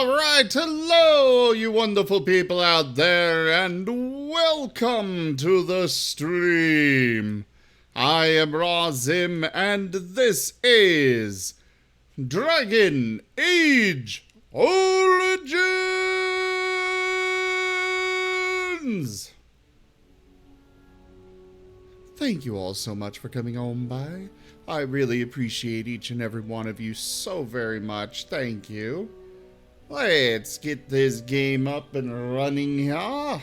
Alright, hello you wonderful people out there, and welcome to the stream. I am Razim, and this is Dragon Age Origins! Thank you all so much for coming on by. I really appreciate each and every one of you so very much. Thank you. Let's get this game up and running here.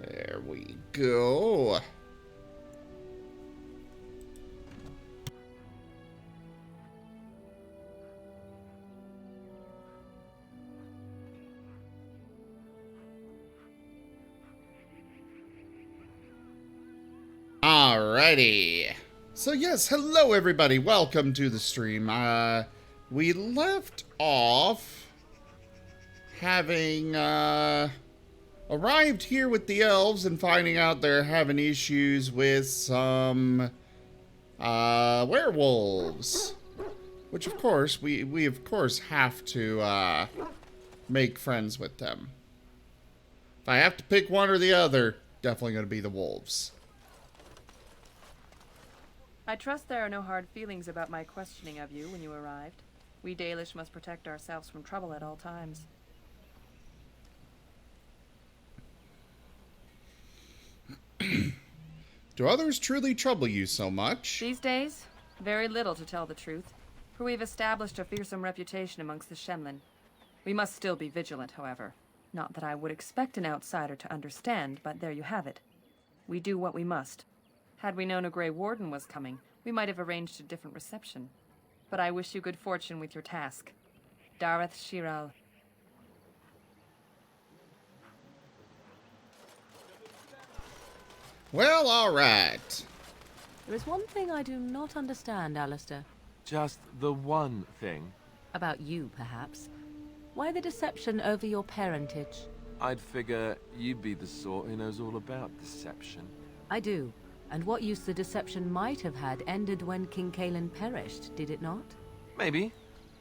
There we go. Alrighty. So yes, hello everybody, welcome to the stream. We left off having, arrived here with the elves and finding out they're having issues with some, werewolves. Which of course, we of course have to, make friends with them. If I have to pick one or the other, definitely gonna be the wolves. I trust there are no hard feelings about my questioning of you when you arrived. We Dalish must protect ourselves from trouble at all times. Do others truly trouble you so much? These days, very little to tell the truth, for we've established a fearsome reputation amongst the Shemlin. We must still be vigilant, however. Not that I would expect an outsider to understand, but there you have it. We do what we must. Had we known a Grey Warden was coming, we might have arranged a different reception. But I wish you good fortune with your task. Dareth Shiral. Well, alright. There is one thing I do not understand, Alistair. Just the one thing. About you, perhaps. Why the deception over your parentage? I'd figure you'd be the sort who knows all about deception. I do. And what use the deception might have had ended when King Kaelin perished, did it not? Maybe.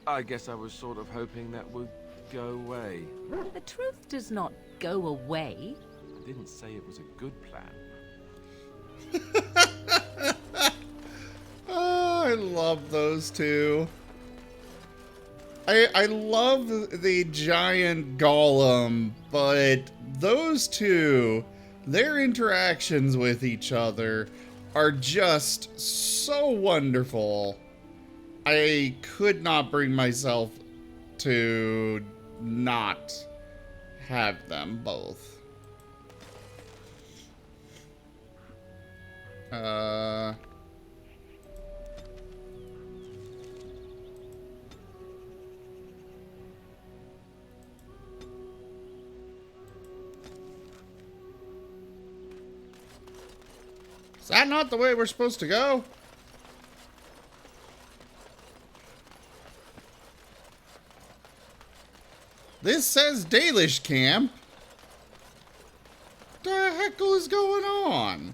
I guess I was sort of hoping that would go away. The truth does not go away. I didn't say it was a good plan. Oh, I love those two. I love the giant golem, but those two, their interactions with each other are just so wonderful. I could not bring myself to not have them both. Is that not the way we're supposed to go? This says Dalish camp. What the heck is going on?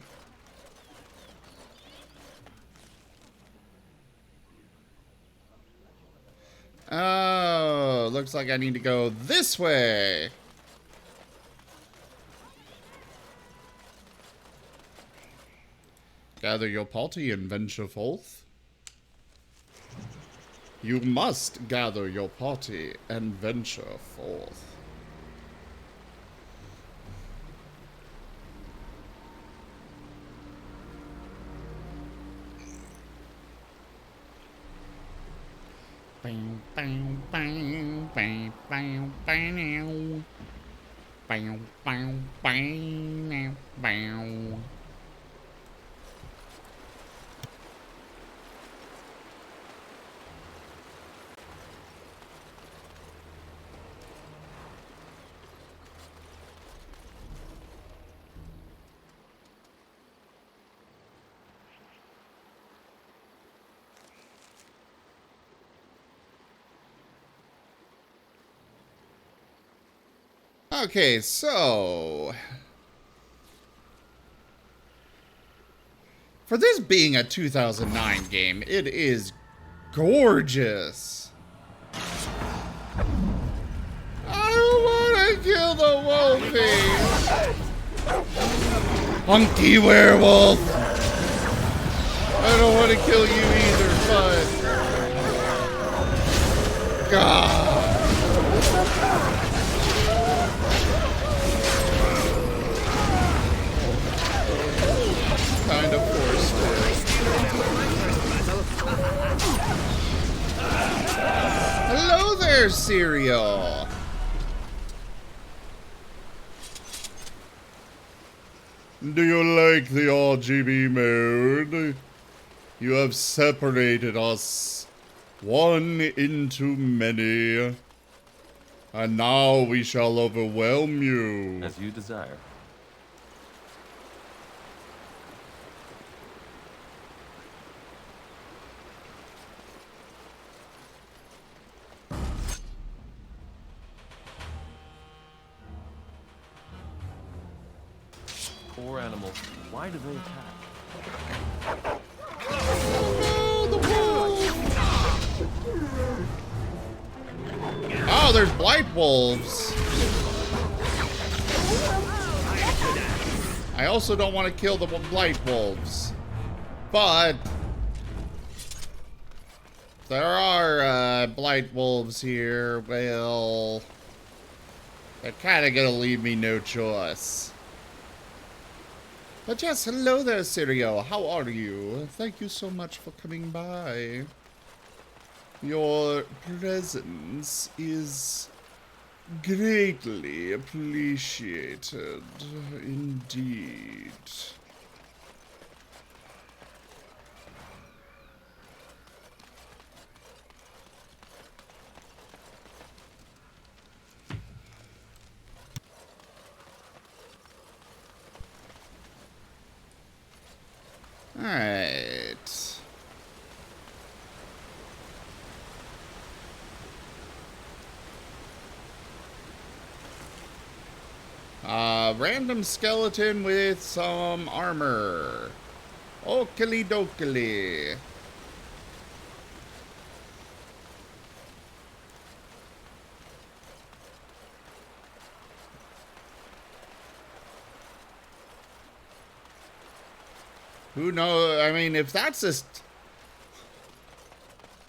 Oh, looks like I need to go this way. Gather your party and venture forth. You must gather your party and venture forth. Bang, bang, bang, bang, bang, bang, bang, bang, bang, bang. Okay, so for this being a 2009 game, it is gorgeous. I don't want to kill the wolfie. Hunky werewolf. I don't want to kill you either, but God. Kind of forced it. Hello there, cereal. Do you like the RGB mode? You have separated us, one into many, and now we shall overwhelm you. As you desire. Poor animals. Why do they attack? Oh, there's blight wolves. I also don't want to kill the blight wolves, but there are blight wolves here. Well, they're kind of gonna leave me no choice. But yes, hello there, Sirio. How are you? Thank you so much for coming by. Your presence is greatly appreciated indeed. All right. Random skeleton with some armor. Okily dokily. Who knows? I mean, if that's just...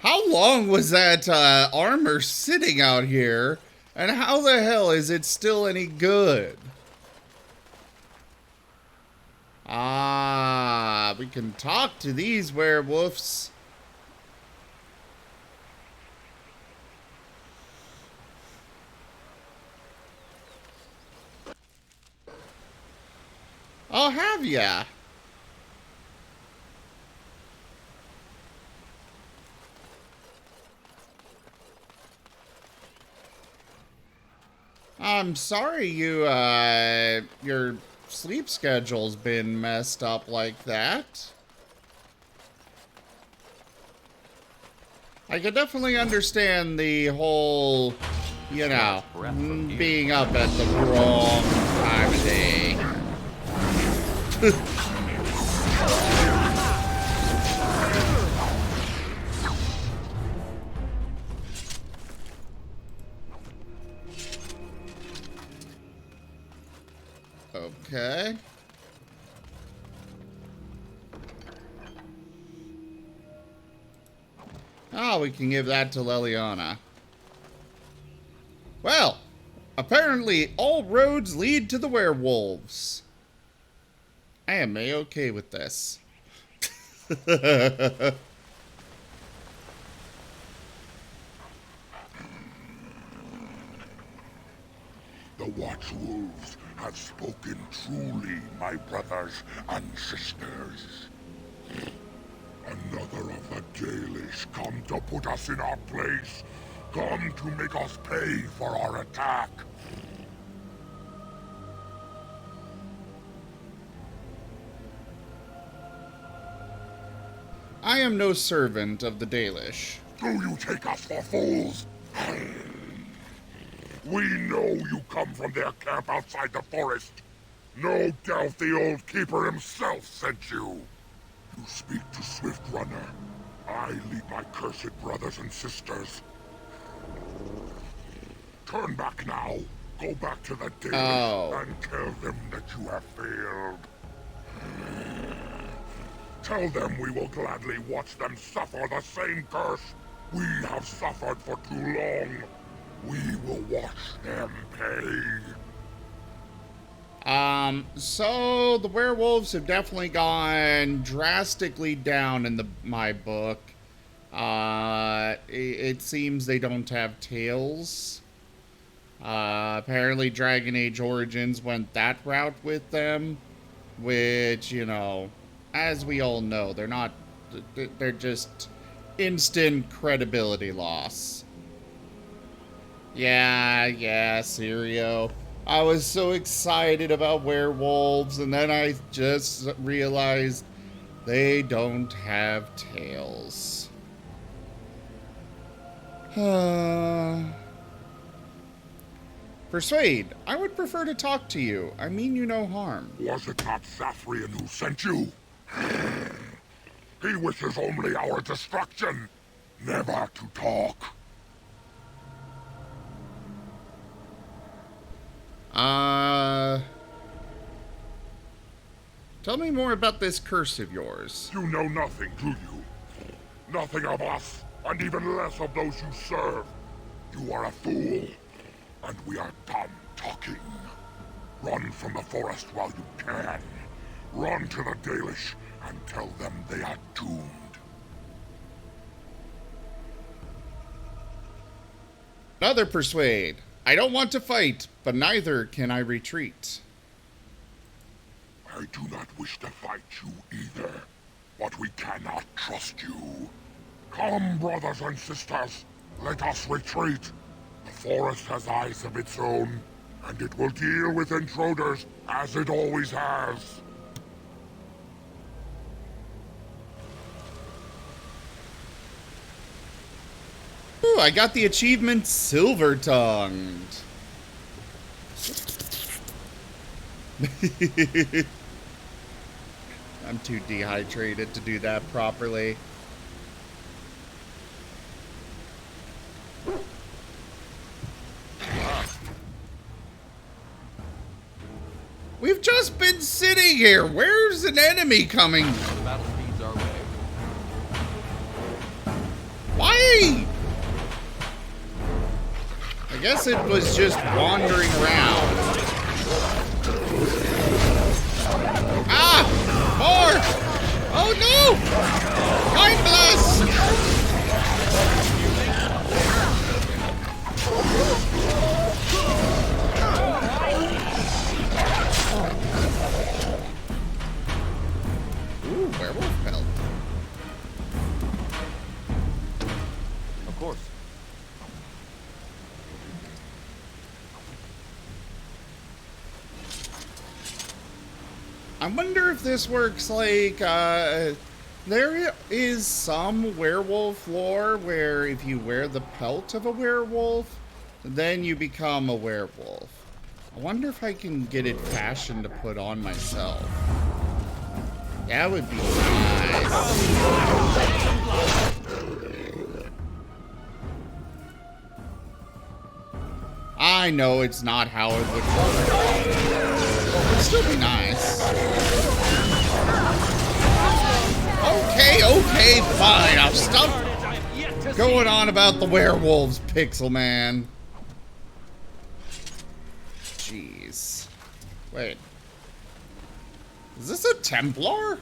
How long was that armor sitting out here? And how the hell is it still any good? Ah, we can talk to these werewolves. Oh, have ya? I'm sorry your sleep schedule's been messed up like that. I could definitely understand the whole, you know, being up at the wrong time of day. Okay. Oh, we can give that to Leliana. Well, apparently all roads lead to the werewolves. I am a-okay with this. The Watchwolves have spoken truly, my brothers and sisters. Another of the Dalish come to put us in our place. Come to make us pay for our attack. I am no servant of the Dalish. Do you take us for fools? We know you come from their camp outside the forest. No doubt the old keeper himself sent you. You speak to Swift Runner. I lead my cursed brothers and sisters. Turn back now. Go back to the Daily and tell them that you have failed. Tell them we will gladly watch them suffer the same curse we have suffered for too long. We will watch them pay. So the werewolves have definitely gone drastically down in my book. It seems they don't have tails. Apparently Dragon Age Origins went that route with them, which, you know, as we all know, they're just instant credibility loss. Yeah, Sirio. I was so excited about werewolves, and then I just realized they don't have tails. Persuade, I would prefer to talk to you. I mean you no harm. Was it not Sathrian who sent you? He wishes only our destruction, never to talk. Tell me more about this curse of yours. You know nothing, do you? Nothing of us, and even less of those you serve. You are a fool, and we are done talking. Run from the forest while you can. Run to the Dalish and tell them they are doomed. Another persuade. I don't want to fight, but neither can I retreat. I do not wish to fight you either, but we cannot trust you. Come, brothers and sisters, let us retreat. The forest has eyes of its own, and it will deal with intruders as it always has. Ooh, I got the achievement Silver-Tongued. I'm too dehydrated to do that properly. We've just been sitting here. Where's an enemy coming? Battle speeds our way. Why? I guess it was just wandering around. Ah! More! Oh no! Mind blast! Ooh, werewolf pelt. Of course. I wonder if this works like, there is some werewolf lore where if you wear the pelt of a werewolf, then you become a werewolf. I wonder if I can get it fashioned to put on myself. That would be nice. I know it's not how it would work. It'd still be nice. Okay, fine. I'll stop going on about the werewolves, Pixel Man. Jeez. Wait. Is this a Templar?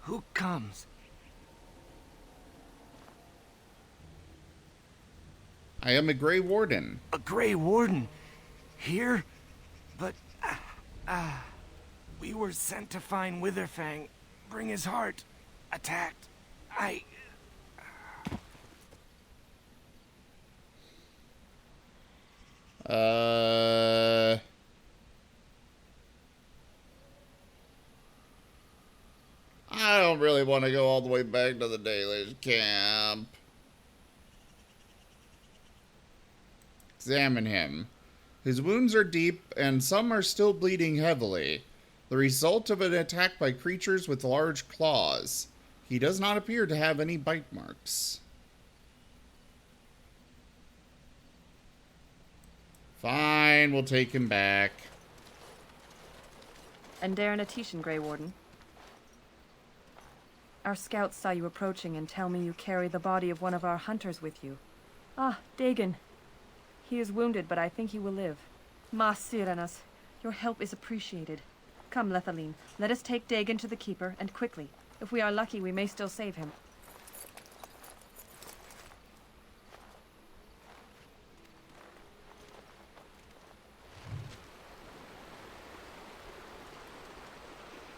Who comes? I am a Grey Warden. A Grey Warden? Here? But, we were sent to find Witherfang, bring his heart, attacked. I don't really really want to go all the way back to the Dalish camp. Examine him. His wounds are deep, and some are still bleeding heavily. The result of an attack by creatures with large claws. He does not appear to have any bite marks. Fine, we'll take him back. And Darren Atishan, Grey Warden. Our scouts saw you approaching and tell me you carry the body of one of our hunters with you. Ah, Dagon. He is wounded, but I think he will live. Ma Siranas, your help is appreciated. Come, Lethaline, let us take Dagon to the Keeper, and quickly. If we are lucky, we may still save him.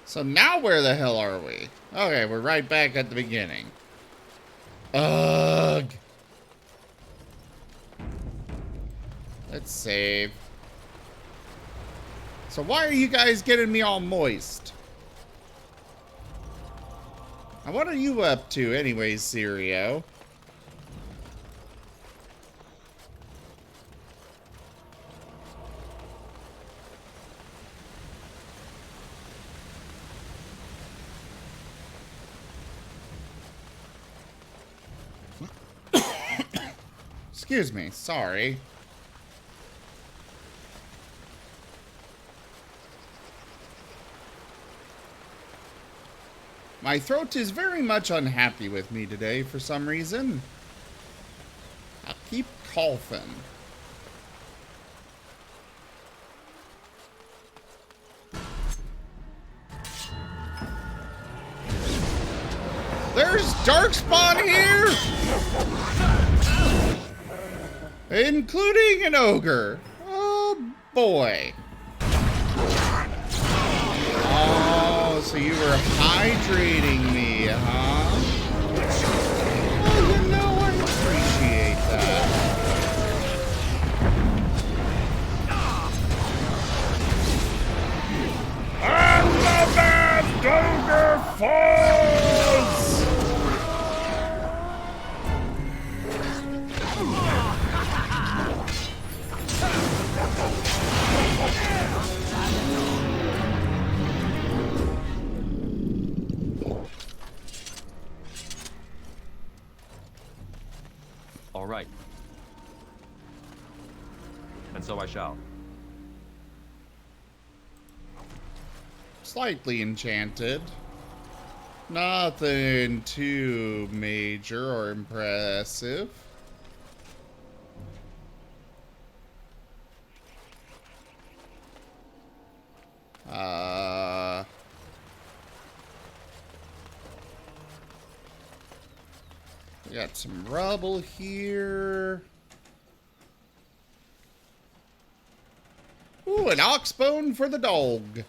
So now where the hell are we? Okay, we're right back at the beginning. Ugh. Let's save. So why are you guys getting me all moist? Now what are you up to anyways, Sirio? Excuse me, sorry. My throat is very much unhappy with me today for some reason. I'll keep coughing. There's Darkspawn here! Including an ogre. Oh boy. Oh, so you were hydrating me, huh? Oh, you know, I appreciate that. And the bad ogre falls! All right. And so I shall. Slightly enchanted. Nothing too major or impressive. We got some rubble here. Ooh, an ox bone for the dog.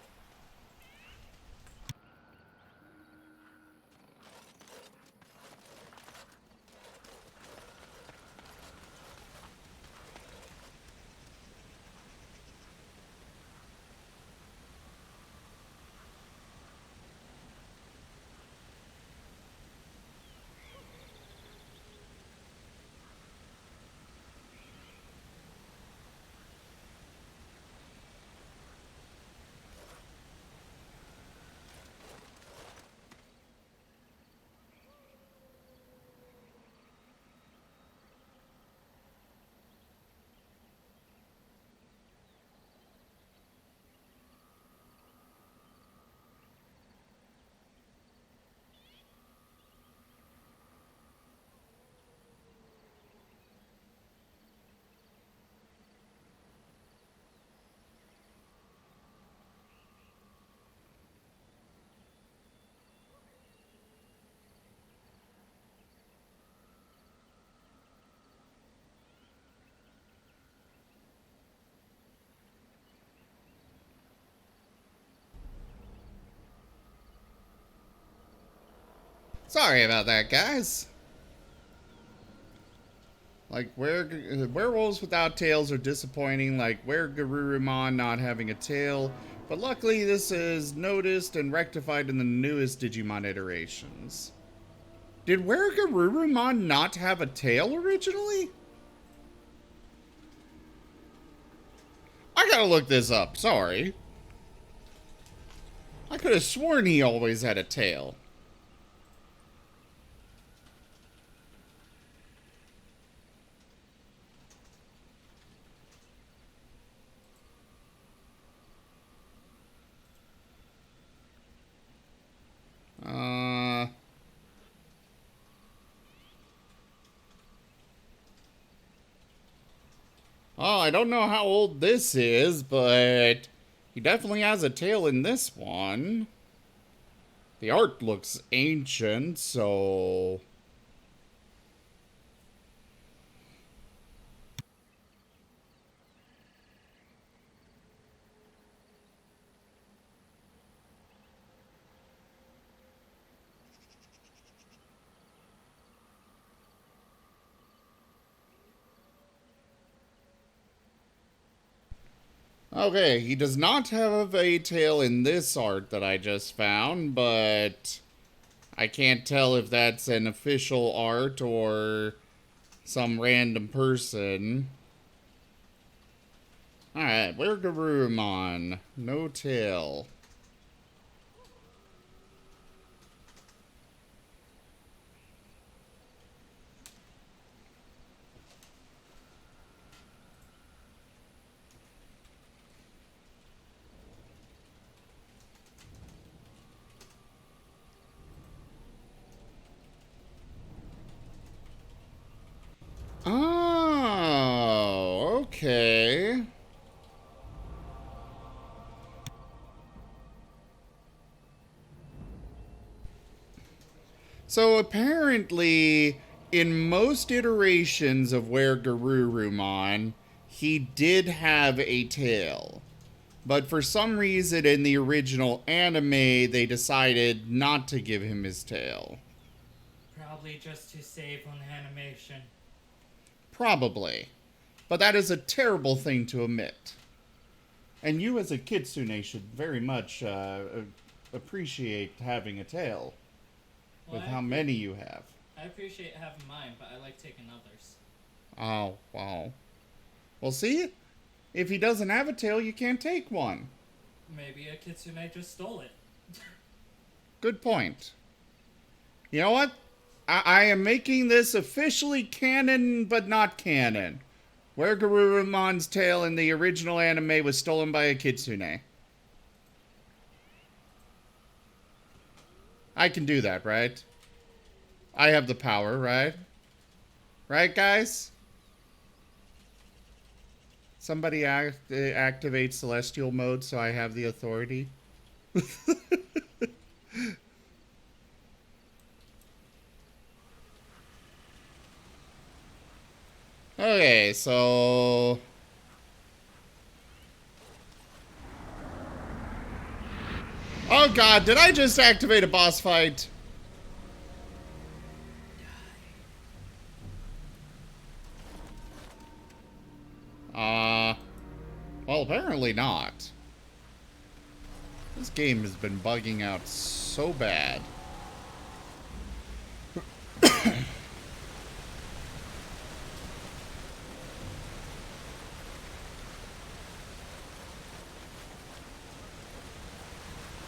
Sorry about that, guys. Like, werewolves without tails are disappointing. Like, Garurumon not having a tail But luckily, this is noticed and rectified in the newest Digimon iterations. Did Werewolves not have a tail originally? I gotta look this up, sorry. I could have sworn he always had a tail. Oh, I don't know how old this is, but he definitely has a tail in this one. The art looks ancient, so... Okay, he does not have a tail in this art that I just found, but I can't tell if that's an official art or some random person. Alright, Werewolves, no tail. Oh, okay. So apparently, in most iterations of Werewolves, he did have a tail. But for some reason in the original anime, they decided not to give him his tail. Probably just to save on animation. Probably. But that is a terrible thing to omit. And you as a kitsune should very much appreciate having a tail. Well, With how many you have. I appreciate having mine, but I like taking others. Oh, wow. Well, see? If he doesn't have a tail, you can't take one. Maybe a kitsune just stole it. Good point. You know what? I am making this officially canon, but not canon. Where Garurumon's tail in the original anime was stolen by a kitsune. I can do that, right? I have the power, right? Right, guys? Somebody activate celestial mode so I have the authority. Okay, so... Oh god, did I just activate a boss fight? Well, apparently not. This game has been bugging out so bad.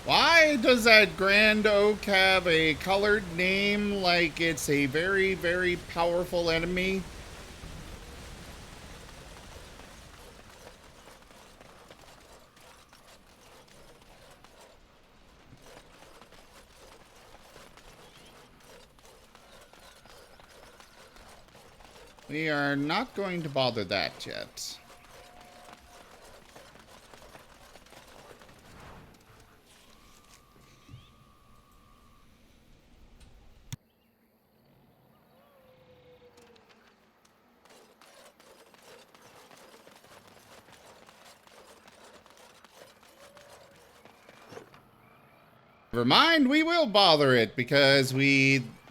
Why does that Grand Oak have a colored name like it's a very, very powerful enemy? We are not going to bother that yet. Never mind, we will bother it because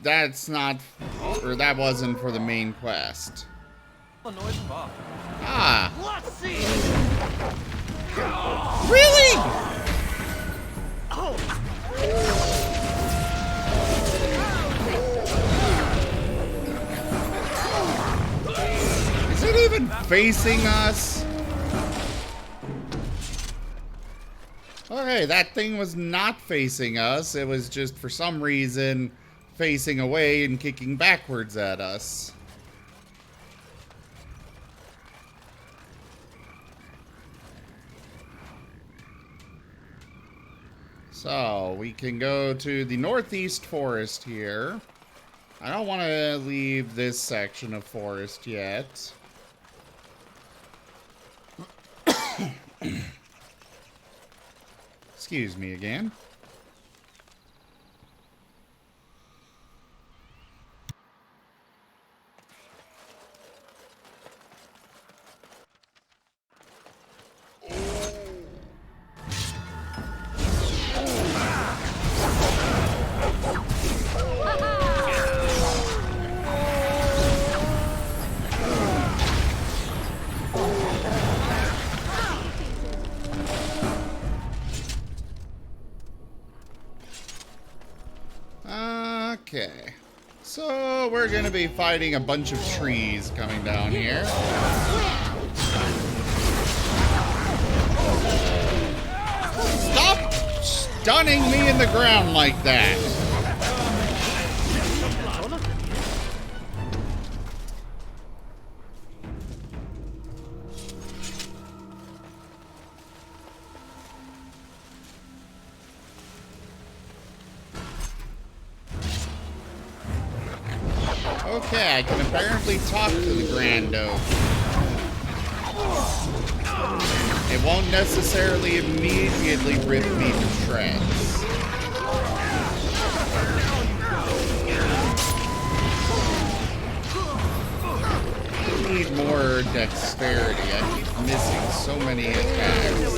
that's not, or that wasn't for the main quest. Ah. Let's see. Really? Is it even facing us? Okay, that thing was not facing us. It was just, for some reason, facing away and kicking backwards at us. So, we can go to the northeast forest here. I don't want to leave this section of forest yet. Excuse me again. Okay, so we're gonna be fighting a bunch of trees coming down here. Stop stunning me in the ground like that! Okay, I can apparently talk to the Grand Oak. It won't necessarily immediately rip me to shreds. I need more dexterity. I keep missing so many attacks.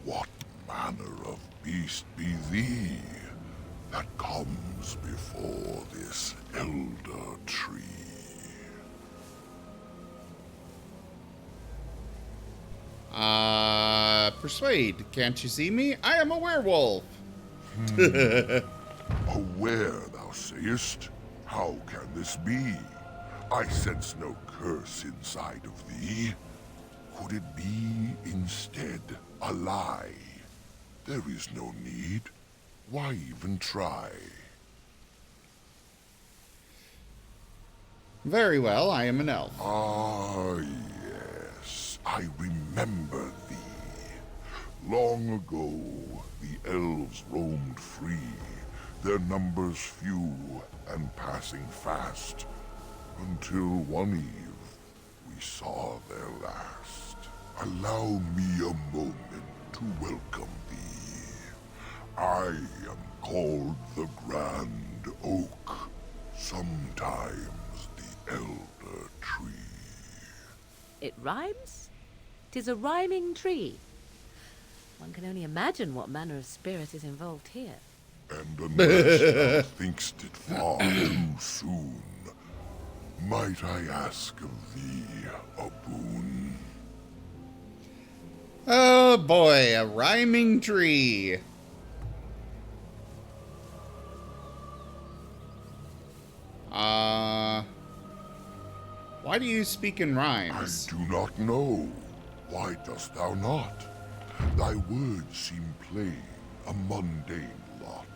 What manner of beast be thee that comes before this elder tree? Persuade. Can't you see me? I am a werewolf. Aware, thou sayest? How can this be? I sense no curse inside of thee. Could it be instead a lie? There is no need. Why even try? Very well, I am an elf. Ah, yes. I remember thee. Long ago, the elves roamed free, their numbers few and passing fast, until one eve we saw their last. Allow me a moment to welcome thee. I am called the Grand Oak, sometimes the Elder Tree. It rhymes? 'Tis a rhyming tree. One can only imagine what manner of spirit is involved here. And unless thou think'st it far too soon, might I ask of thee a boon? Oh boy, a rhyming tree. Why do you speak in rhymes? I do not know. Why dost thou not? Thy words seem plain, a mundane lot.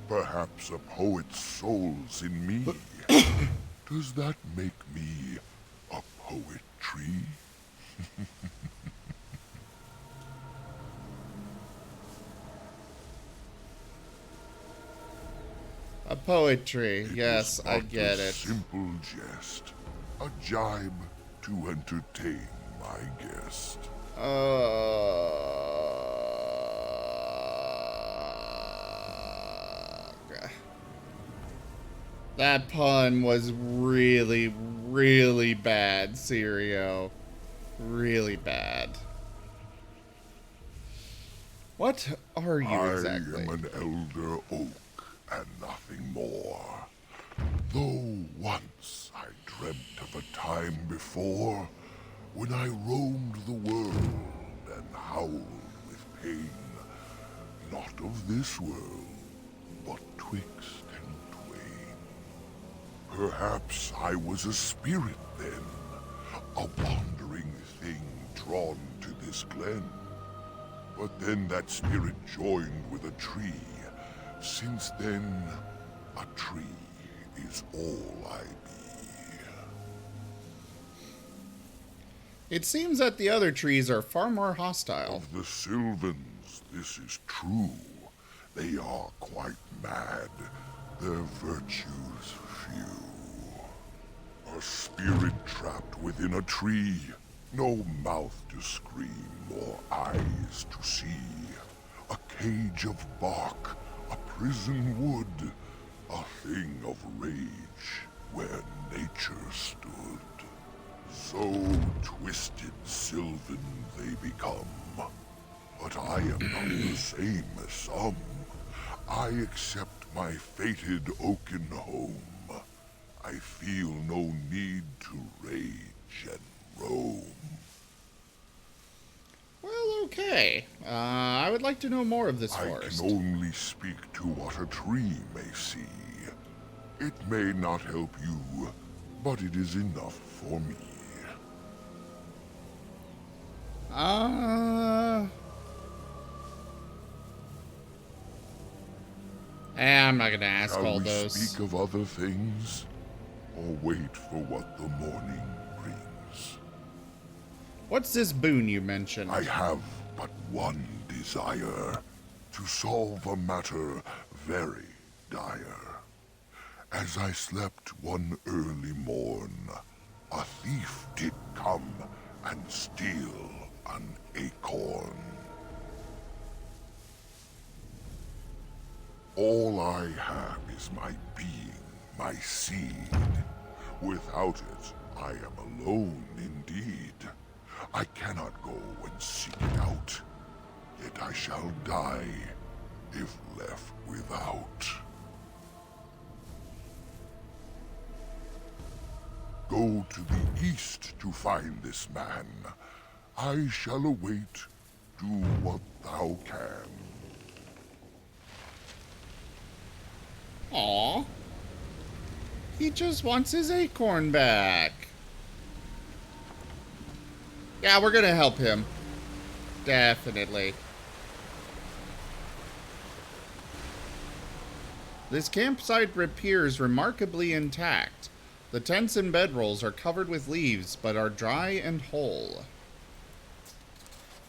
Perhaps a poet's soul's in me. Does that make me a poetry? A poetry, yes, I get A it. simple jest, a jibe to entertain my guest. That pun was really, really bad, Sirio. Really bad. What are you exactly? I am an elder oak and nothing more. Though once I dreamt of a time before when I roamed the world and howled with pain, not of this world, but twixt and twain. Perhaps I was a spirit then, a wandering thing drawn to this glen. But then that spirit joined with a tree. Since then, a tree is all I be. It seems that the other trees are far more hostile. Of the Sylvans, this is true. They are quite mad, their virtues few. A spirit trapped within a tree, no mouth to scream or eyes to see. A cage of bark, a prison wood, a thing of rage where nature stood. So twisted Sylvan they become. But I am not the same as some. I accept my fated oaken home. I feel no need to rage and roam. Well, okay. I would like to know more of this forest. I can only speak to what a tree may see. It may not help you, but it is enough for me. I'm not gonna ask Shall all we those. speak of other things, or wait for what the morning brings? What's this boon you mentioned? I have but one desire, to solve a matter very dire. As I slept one early morn, a thief did come and steal an acorn. All I have is my being, my seed. Without it, I am alone indeed. I cannot go and seek it out, yet I shall die if left without. Go to the east to find this man. I shall await. Do what thou can. Aw. He just wants his acorn back. Yeah, we're gonna help him. Definitely. This campsite appears remarkably intact. The tents and bedrolls are covered with leaves, but are dry and whole.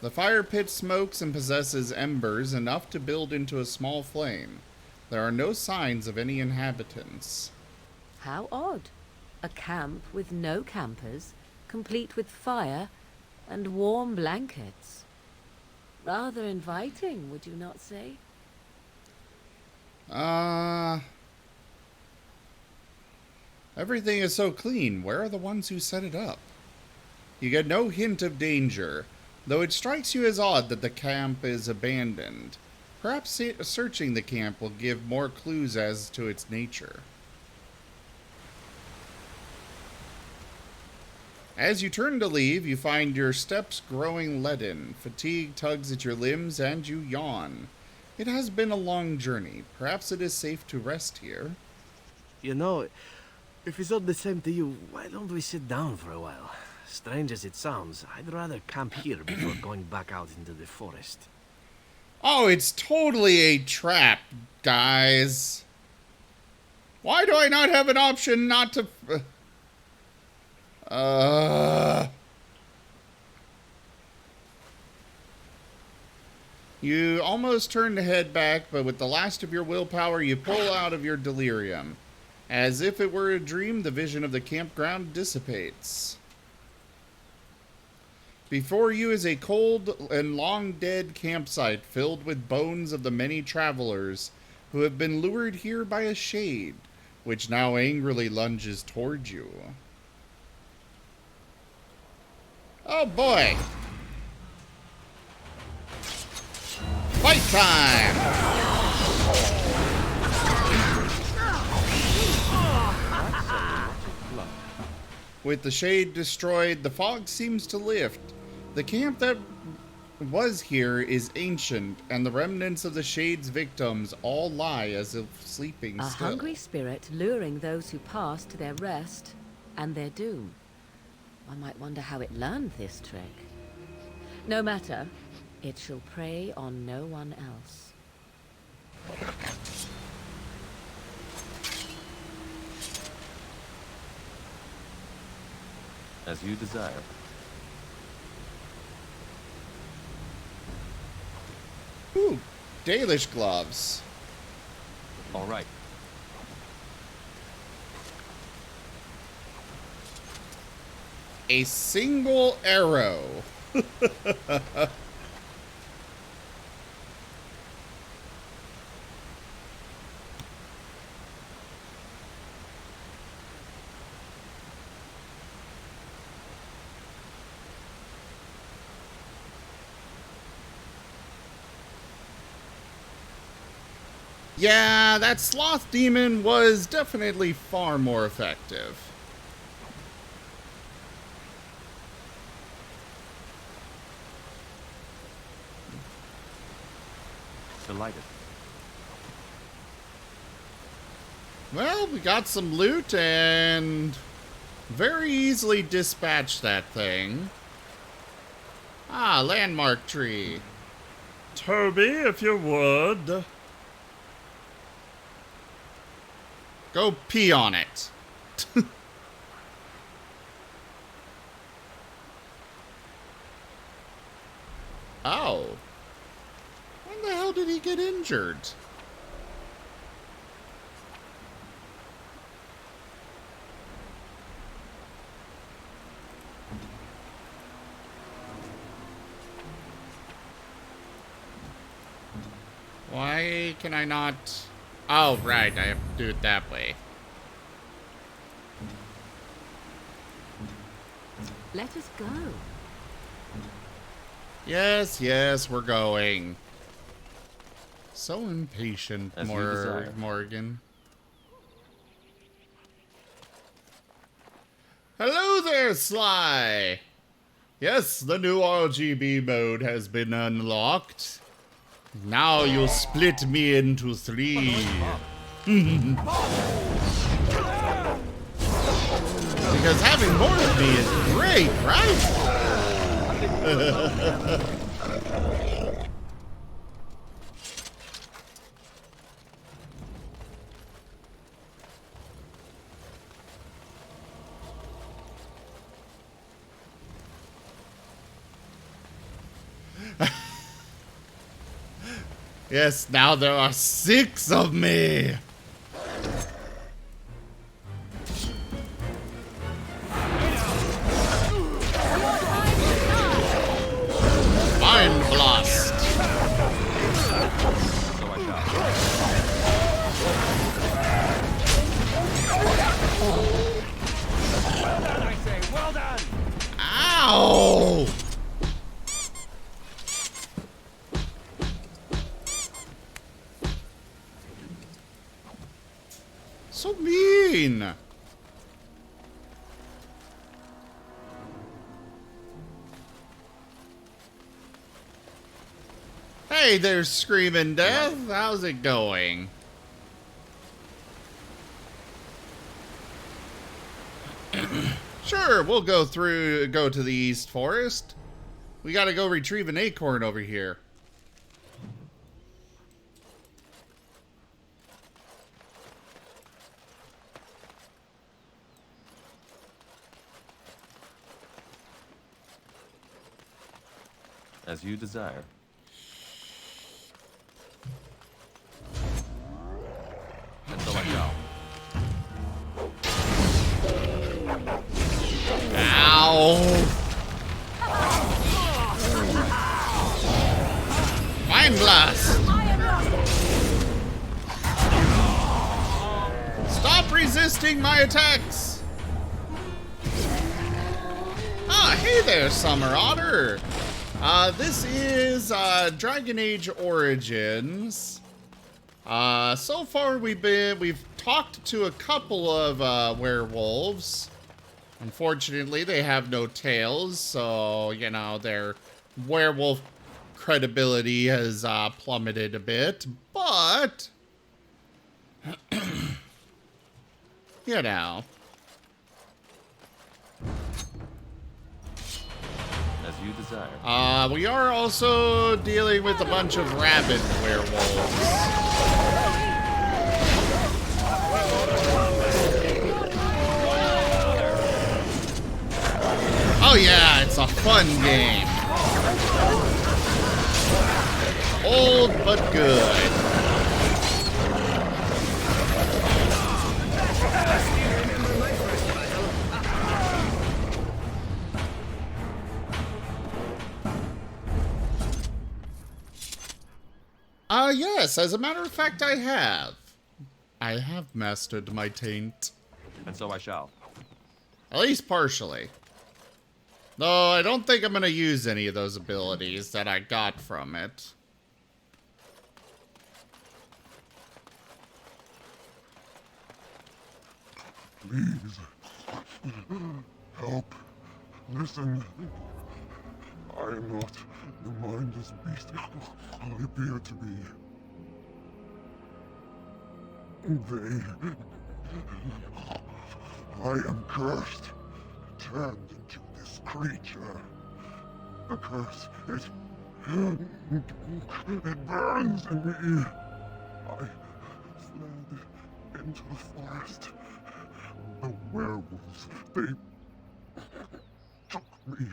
The fire pit smokes and possesses embers enough to build into a small flame. There are no signs of any inhabitants. How odd. A camp with no campers, complete with fire and warm blankets. Rather inviting, would you not say? Everything is so clean. Where are the ones who set it up? You get no hint of danger, though it strikes you as odd that the camp is abandoned. Perhaps searching the camp will give more clues as to its nature. As you turn to leave, you find your steps growing leaden. Fatigue tugs at your limbs and you yawn. It has been a long journey. Perhaps it is safe to rest here. You know, if it's all the same to you, why don't we sit down for a while? Strange as it sounds, I'd rather camp here before going back out into the forest. Oh, it's totally a trap, guys. Why do I not have an option not to... You almost turn to head back, but with the last of your willpower, you pull out of your delirium. As if it were a dream, the vision of the campground dissipates. Before you is a cold and long-dead campsite filled with bones of the many travelers who have been lured here by a shade, which now angrily lunges toward you. Oh boy! time! With the shade destroyed, the fog seems to lift. The camp that was here is ancient, and the remnants of the shade's victims all lie as if sleeping A still. hungry spirit luring those who pass to their rest and their doom. One might wonder how it learned this trick. No matter, it shall prey on no one else. As you desire. Ooh, Dalish gloves. All right. A single arrow. Yeah, that sloth demon was definitely far more effective. Delighted. Well, we got some loot and very easily dispatched that thing. Ah, landmark tree. Toby, if you would. Go pee on it. Oh. When the hell did he get injured? Why can I not... Oh, right, I have to do it that way. Let us go. Yes, yes, we're going. So impatient, As you desire. Morgan. Hello there, Sly! Yes, the new RGB mode has been unlocked. Now you'll split me into 3. Because having more of me is great, right? Yes, now there are 6 of me. Mind blast. Well done, I say. Well done. Ow! So mean. Hey there, Screaming Death. How's it going? Sure, we'll go to the East Forest. We gotta go retrieve an acorn over here. As you desire. And so I shall. Ow! Mind blast! Stop resisting my attacks! Ah, hey there, Summer Otter! This is Dragon Age Origins. So far we've talked to a couple of werewolves. Unfortunately, they have no tails, so you know their werewolf credibility has plummeted a bit. But you know. As you desire. We are also dealing with a bunch of rabid werewolves. Oh yeah, it's a fun game. Old but good. Yes, as a matter of fact, I have. I have mastered my taint. And so I shall. At least partially. Though I don't think I'm going to use any of those abilities that I got from it. Please. Help. Listen. I am not the mindless beast I appear to be. I am cursed, turned into this creature. The curse, it burns in me. I fled into the forest. The werewolves, they took me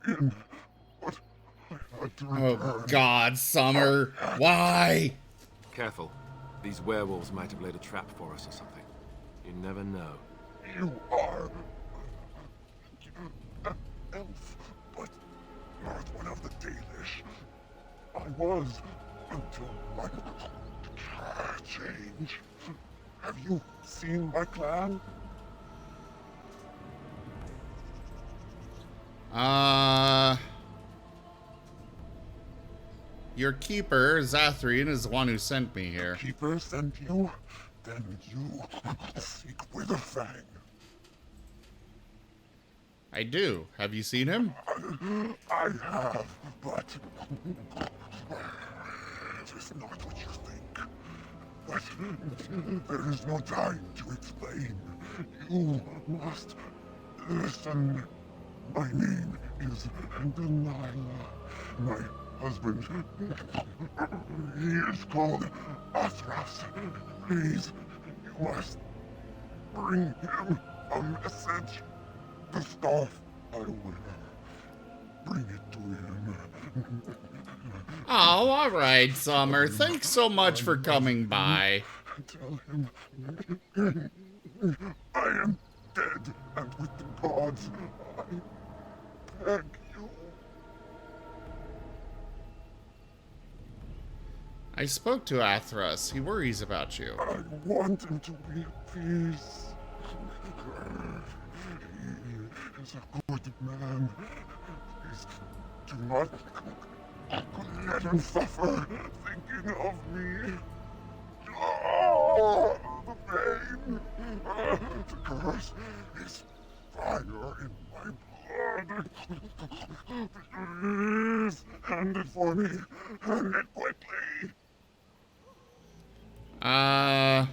in, but I had to return. Oh God, Summer. Why? Careful. These werewolves might have laid a trap for us or something. You never know. You are an elf, but not one of the Danish. I was until my change. Have you seen my clan? Your keeper, Zathrian, is the one who sent me here. Keeper sent you? Then you seek Witherfang. I do. Have you seen him? I have, but it is not what you think. But there is no time to explain. You must listen. My name is Delilah. My husband, he is called Athras. Please, you must bring him a message. The staff I wear. Bring it to him. Oh, all right, Summer. Thanks so much for coming by. Tell him I am dead, and with the gods, I beg you. I spoke to Athras. He worries about you. I want him to be at peace. He is a good man. Please do not let him suffer thinking of me. Oh, the pain. The curse is fire in my blood. Please, hand it for me. Hand it quickly. I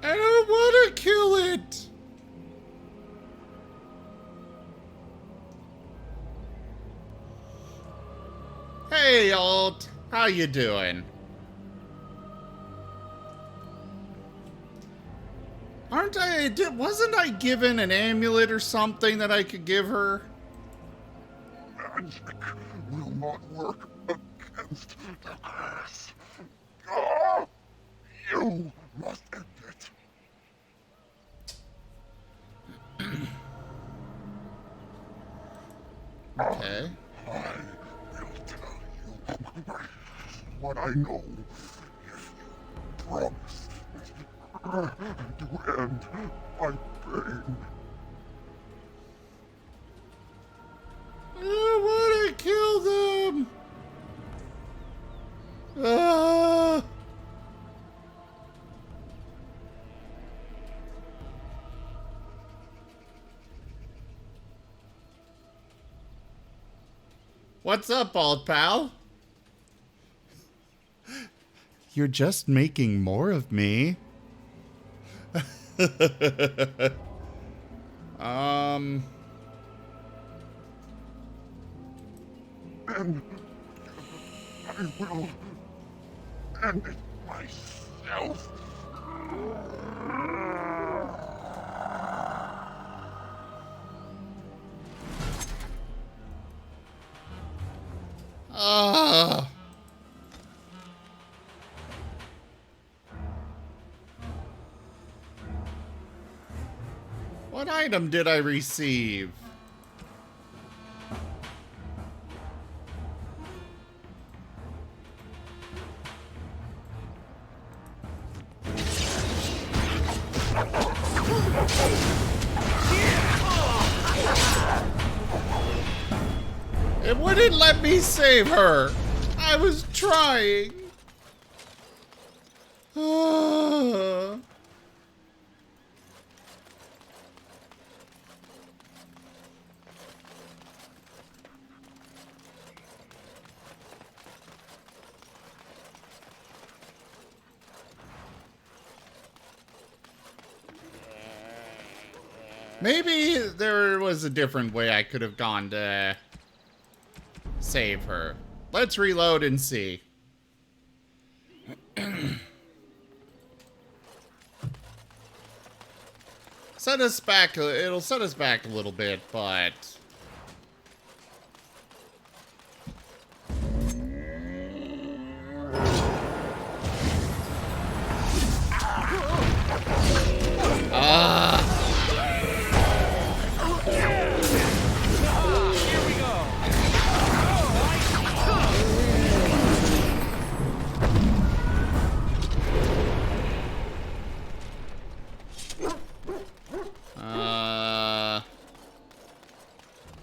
don't want to kill it. Hey, Alt. How you doing? Wasn't I given an amulet or something that I could give her? Magic will not work against the curse. Ah, you must end it. Okay. I will tell you what I know if you promise to end my pain. What's up, old pal? You're just making more of me. And I will end it myself. Ah. What item did I receive? It wouldn't let me save her. I was trying. Ah. Maybe there was a different way I could have gone to save her. Let's reload and see. Set us back. It'll set us back a little bit, but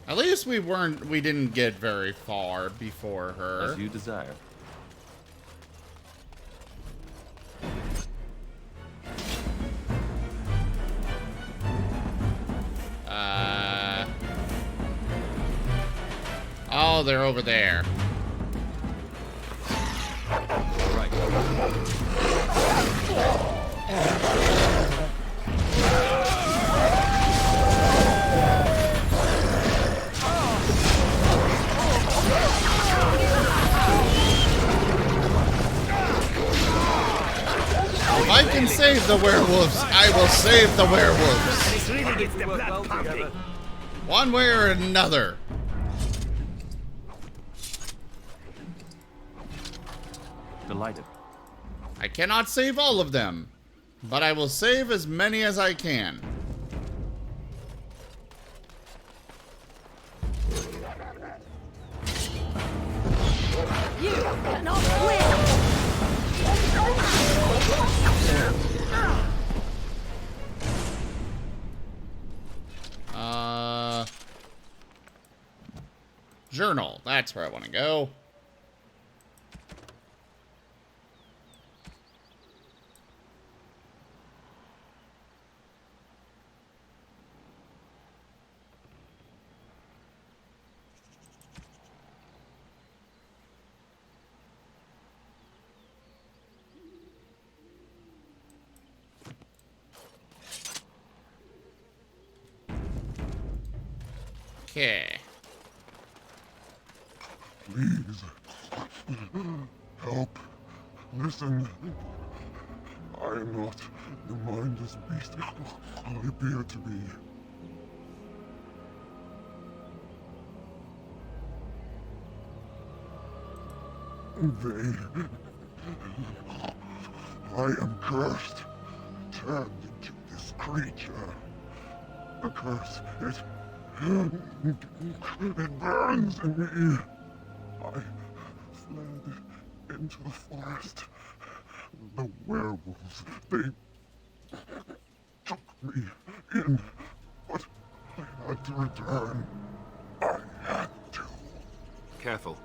at least we didn't get very far before her. As you desire. Oh, they're over there. Right. If I can save the werewolves, I will save the werewolves. This really gets the Work blood well pumping. together. One way or another. Delighted. I cannot save all of them, but I will save as many as I can. You cannot win! Journal. That's where I want to go. Okay. Please. Help. Listen. I am not the mindless beast I appear to be. I am cursed. Turned into this creature. The curse, it burns in me. I fled into the forest. The werewolves, they took me in, but I had to return. I had to. Careful.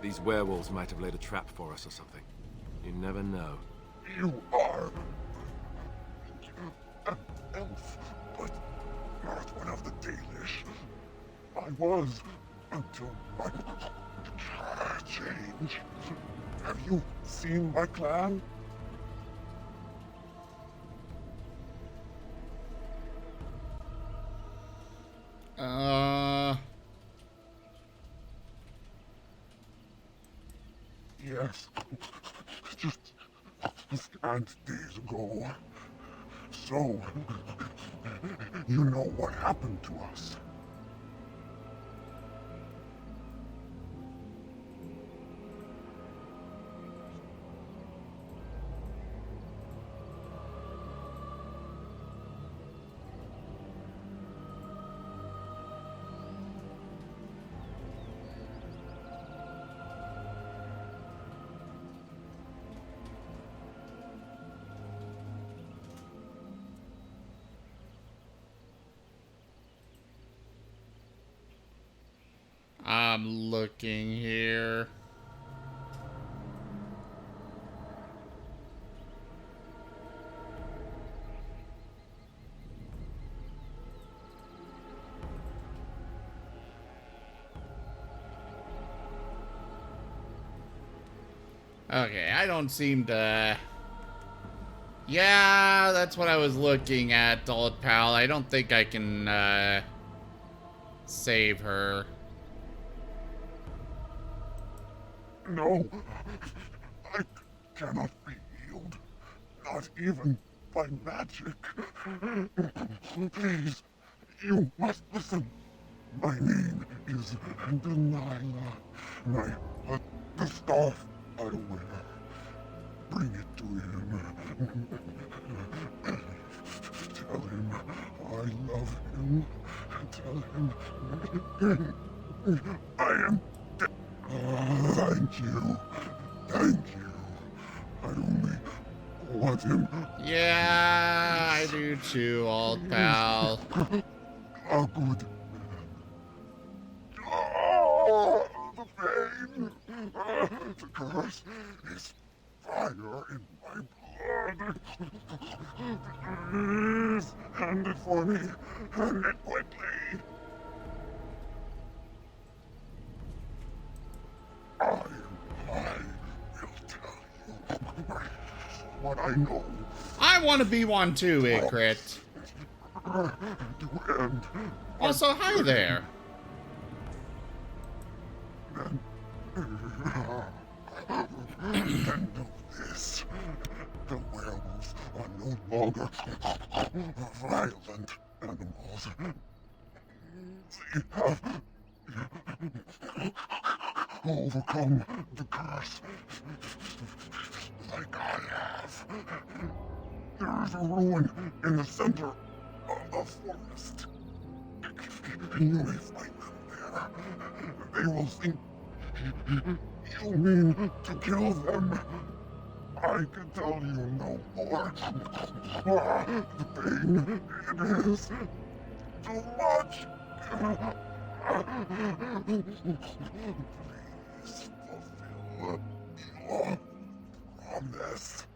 These werewolves might have laid a trap for us or something. You never know. You are an elf, but not one of the Dalish. I was until my change. Have you seen my clan? Yes. Just a scant days ago. So, you know what happened to us. I'm looking here. Okay, I don't seem to... Yeah, that's what I was looking at, old pal. I don't think I can, save her. No, I cannot be healed. Not even by magic. Please, you must listen. My name is Delilah. The staff I wear. Bring it to him. Tell him I love him. Tell him I am dead. Thank you. Thank you. I only want him. Yeah, I do too, old pal. A good man. The pain. The curse is fire in my blood. Please, hand it for me. Hand it quickly. I will tell you what I know. I want to be one too, Ikrit. To end. Also, hi there. And know this. The werewolves are no longer violent animals. They have overcome the curse like I have. There is a ruin in the center of the forest. You may find them there. They will think you mean to kill them. I can tell you no more. The pain, it is too much. Please fulfill your promise.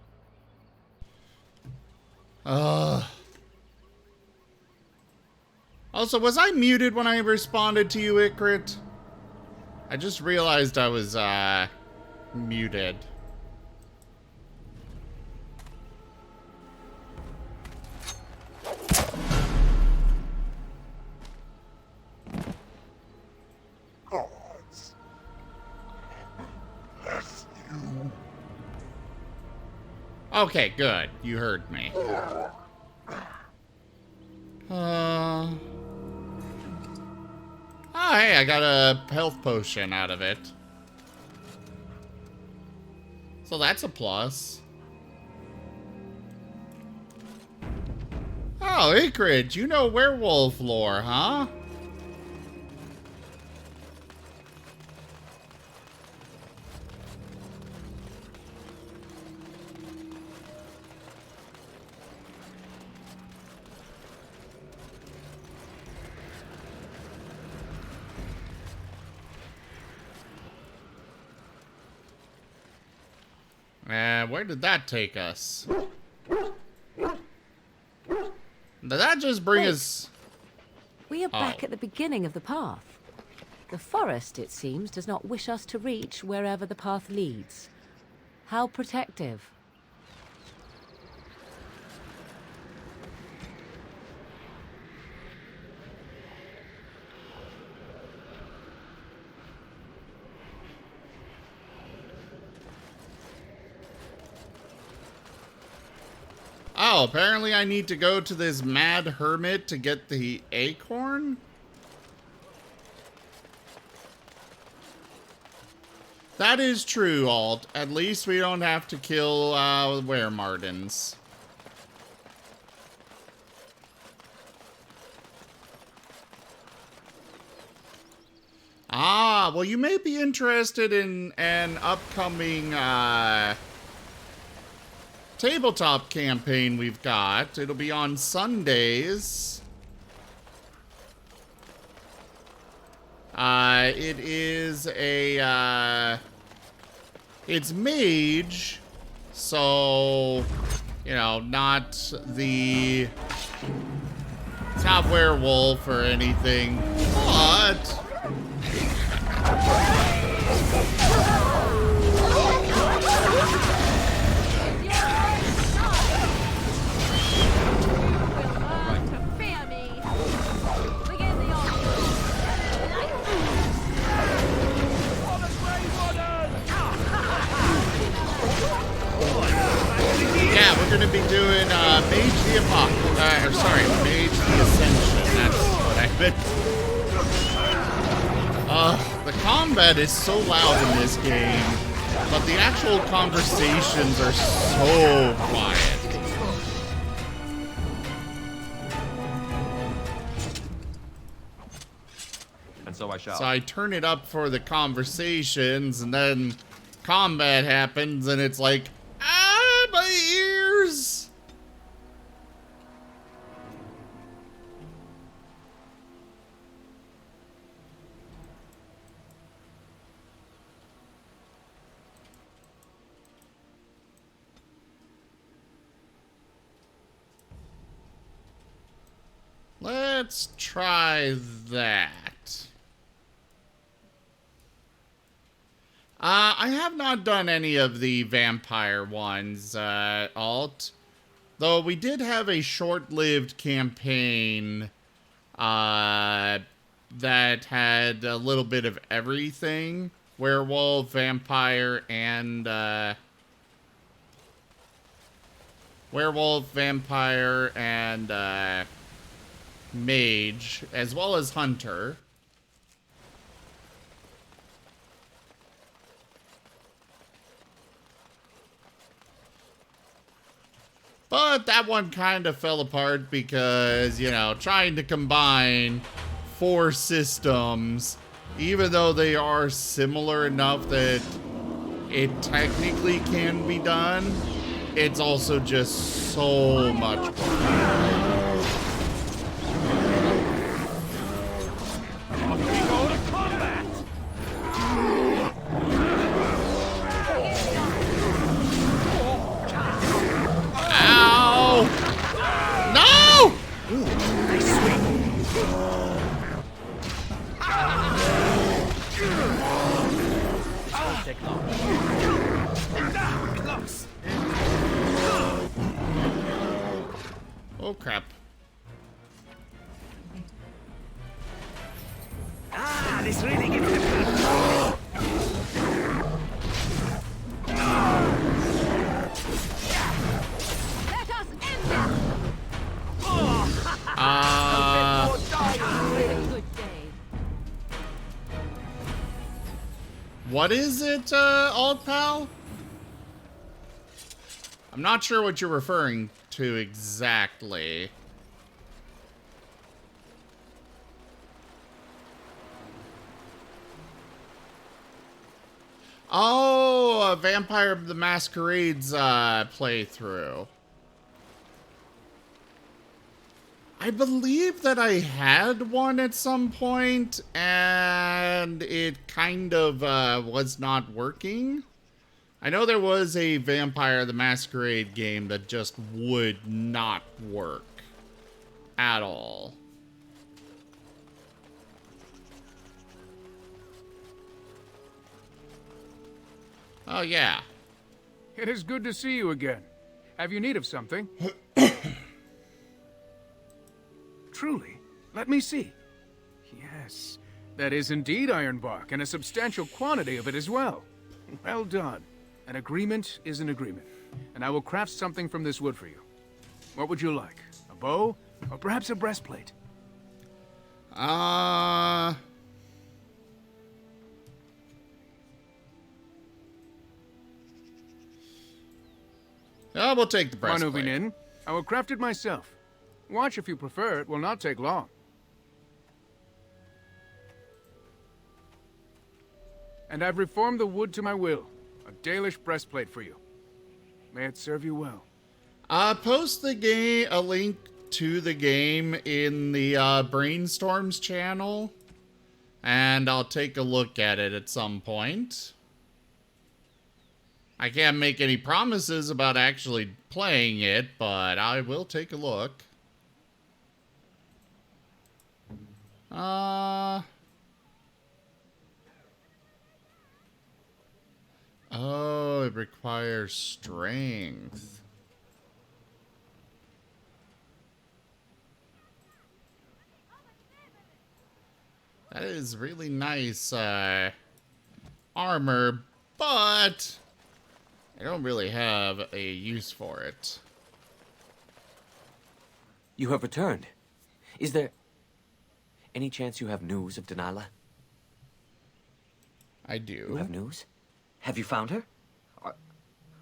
Also, was I muted when I responded to you, Ikrit? I just realized I was, muted. Gods bless you. Okay, good. You heard me. Oh, hey, I got a health potion out of it. So that's a plus. Oh, Ikrid, you know werewolf lore, huh? Where did that take us? Did that just bring us... We are back at the beginning of the path. The forest, it seems, does not wish us to reach wherever the path leads. How protective. Oh, apparently I need to go to this mad hermit to get the acorn? That is true, Alt. At least we don't have to kill, weremardens. Ah, well, you may be interested in an upcoming, tabletop campaign we've got. It'll be on Sundays. It is a, it's mage, so, you know, not the, it's not werewolf or anything, but... Yeah, we're gonna be doing Mage the Mage the Ascension. That's what I meant. The combat is so loud in this game, but the actual conversations are so quiet. And so I shall. So I turn it up for the conversations, and then combat happens, and it's like, ah, my ears! Let's try that. I have not done any of the vampire ones, Alt. Though we did have a short-lived campaign, that had a little bit of everything. Werewolf, vampire, and, mage, as well as hunter. But that one kind of fell apart because, you know, trying to combine 4 systems, even though they are similar enough that it technically can be done, it's also just so much work. Oh crap. Ah, this really gives it. Let us end this! Good day. What is it, Alt Pal? I'm not sure what you're referring to exactly. Oh, a Vampire the Masquerade's playthrough. I believe that I had one at some point, and it kind of was not working. I know there was a Vampire the Masquerade game that just would not work at all. Oh, yeah. It is good to see you again. Have you need of something? Truly? Let me see. Yes, that is indeed ironbark, and a substantial quantity of it as well. Well done. An agreement is an agreement, and I will craft something from this wood for you. What would you like? A bow? Or perhaps a breastplate? Yeah, we'll take the breastplate. Moving in. I will craft it myself. Watch if you prefer, it will not take long. And I've reformed the wood to my will. A Dalish breastplate for you. May it serve you well. Post the game, a link to the game in the Brainstorms channel, and I'll take a look at it at some point. I can't make any promises about actually playing it, but I will take a look. Oh, it requires strength. That is really nice armor, but I don't really have a use for it. You have returned. Is there any chance you have news of Delilah? I do. You have news? Have you found her?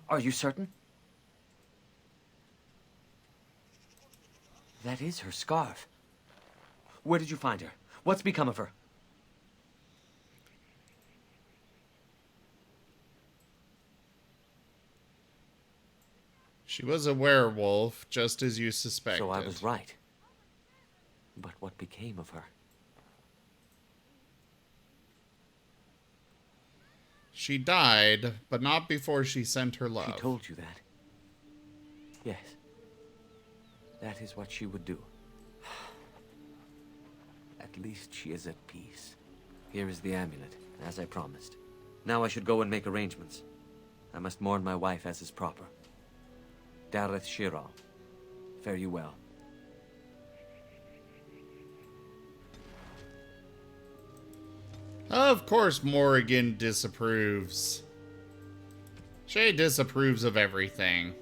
Are you certain? That is her scarf. Where did you find her? What's become of her? She was a werewolf, just as you suspected. So I was right. But what became of her? She died, but not before she sent her love. She told you that? Yes. That is what she would do. At least she is at peace. Here is the amulet, as I promised. Now I should go and make arrangements. I must mourn my wife as is proper. Dareth Shiral, fare you well. Of course Morrigan disapproves. She disapproves of everything.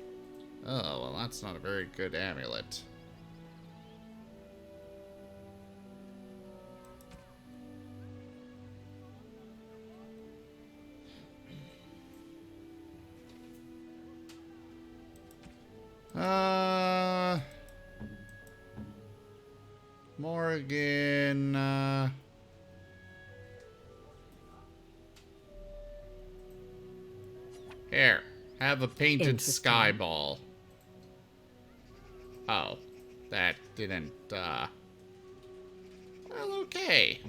Oh, well, that's not a very good amulet. Morrigan, Here, have a painted sky ball. Oh, that didn't, well, okay.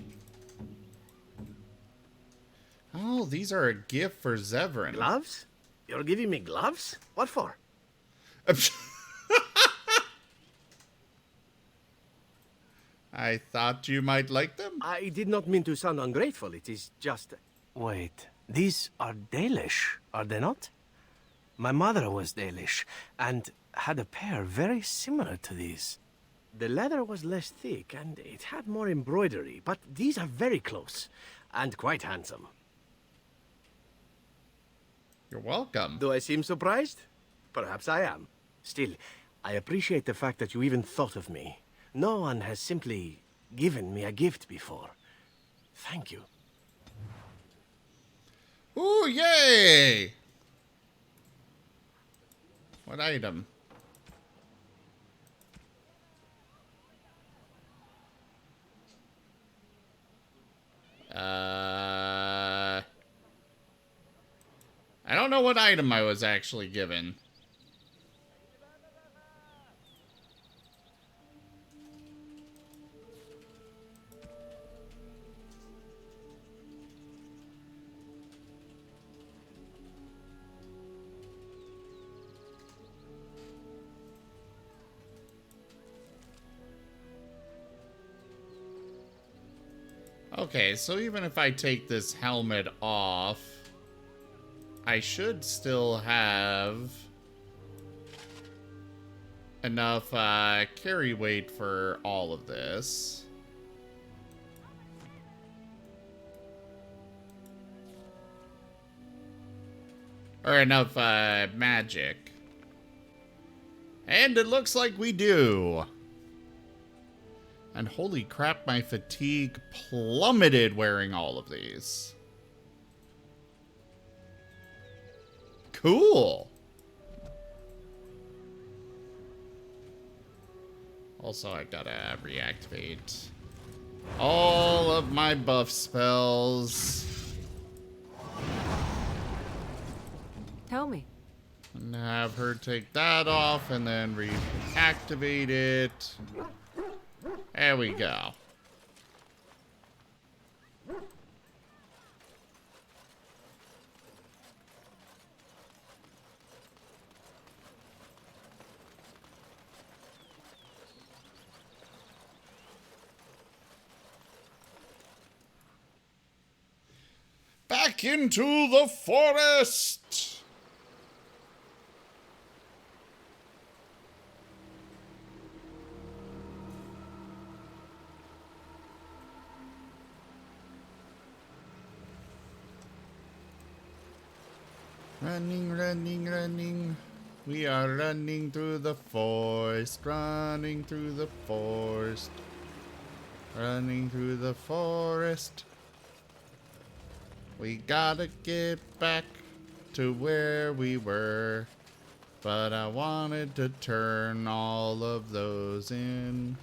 Oh, these are a gift for Zevran. Gloves? You're giving me gloves? What for? I thought you might like them. I did not mean to sound ungrateful. It is just... Wait, these are Dalish, are they not? My mother was Dalish, and had a pair very similar to these. The leather was less thick, and it had more embroidery, but these are very close, and quite handsome. You're welcome. Do I seem surprised? Perhaps I am. Still, I appreciate the fact that you even thought of me. No one has simply given me a gift before. Thank you. Ooh, yay! What item? I don't know what item I was actually given. Okay, so even if I take this helmet off, I should still have enough carry weight for all of this. Or enough magic. And it looks like we do. And holy crap, my fatigue plummeted wearing all of these. Cool. Also, I gotta reactivate all of my buff spells. Tell me. And have her take that off and then reactivate it. There we go. Back into the forest! Running, running, running. We are running through the forest, running through the forest, running through the forest. We gotta get back to where we were, but I wanted to turn all of those in.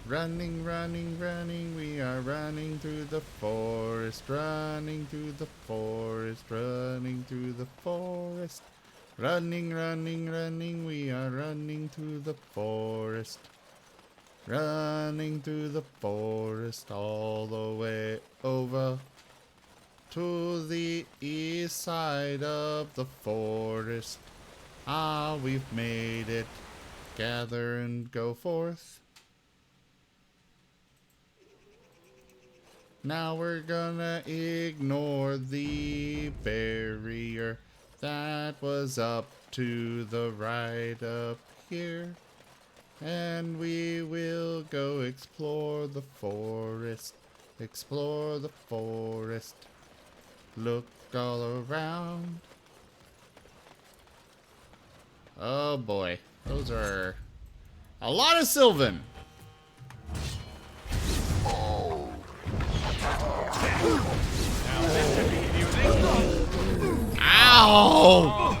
Running, running, running, we are running through the forest, running through the forest, running through the forest. Running, running, running, we are running through the forest. Running through the forest all the way over to the east side of the forest. Ah, we've made it. Gather and go forth. Now we're gonna ignore the barrier that was up to the right up here. And we will go explore the forest. Explore the forest. Look all around. Oh boy. Those are a lot of Sylvan. Ow!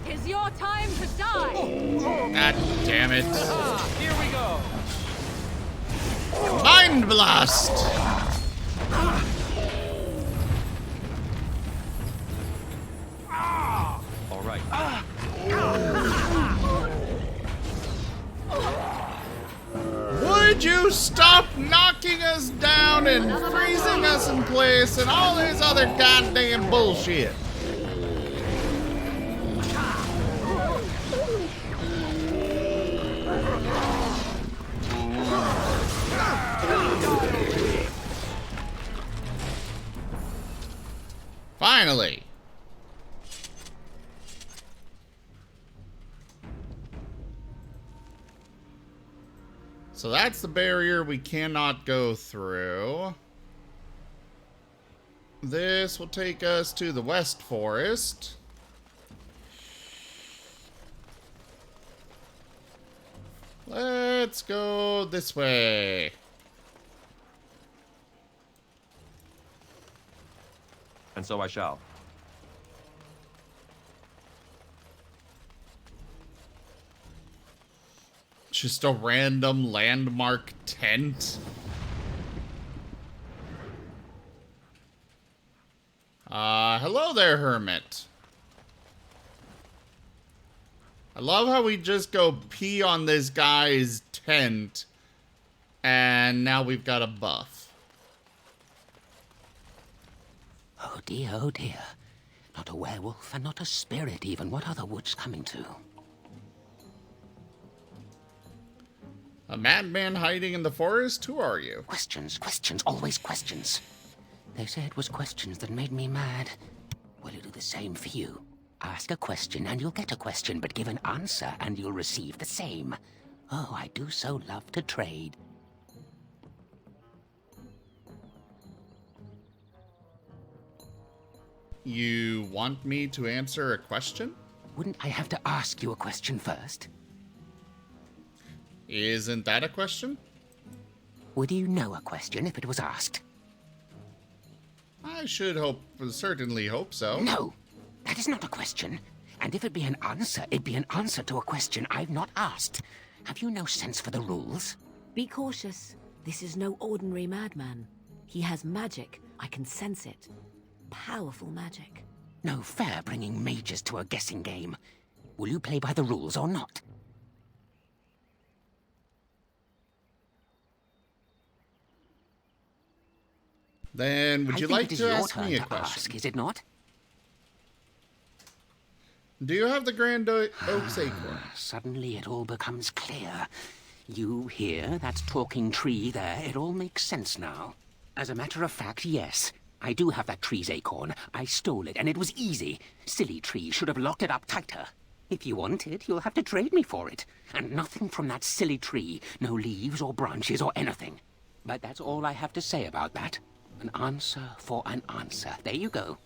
Is your time to die? God damn it. Here we go. Mind blast! All right. Would you stop knocking us down and freezing us in place and all this other goddamn bullshit? Finally. So that's the barrier we cannot go through. This will take us to the West Forest. Let's go this way. And so I shall. Just a random landmark tent. Hello there, hermit. I love how we just go pee on this guy's tent, and now we've got a buff. Oh dear, oh dear. Not a werewolf and not a spirit even. What are the woods coming to? A madman hiding in the forest? Who are you? Questions, questions, always questions. They say it was questions that made me mad. Will it do the same for you? Ask a question and you'll get a question, but give an answer and you'll receive the same. Oh, I do so love to trade. You want me to answer a question? Wouldn't I have to ask you a question first? Isn't that a question? Would you know a question if it was asked? I should certainly hope so. No, that is not a question. And if it be an answer, it'd be an answer to a question I've not asked. Have you no sense for the rules? Be cautious. This is no ordinary madman. He has magic. I can sense it. Powerful magic. No fair bringing mages to a guessing game. Will you play by the rules or not? Then would you like to ask me a question? Ask, is it not? Do you have the Grand Oak's acorn? Suddenly it all becomes clear. You here, that talking tree there, it all makes sense now. As a matter of fact, yes. I do have that tree's acorn. I stole it, and it was easy. Silly tree should have locked it up tighter. If you want it, you'll have to trade me for it. And nothing from that silly tree. No leaves or branches or anything. But that's all I have to say about that. An answer for an answer. There you go.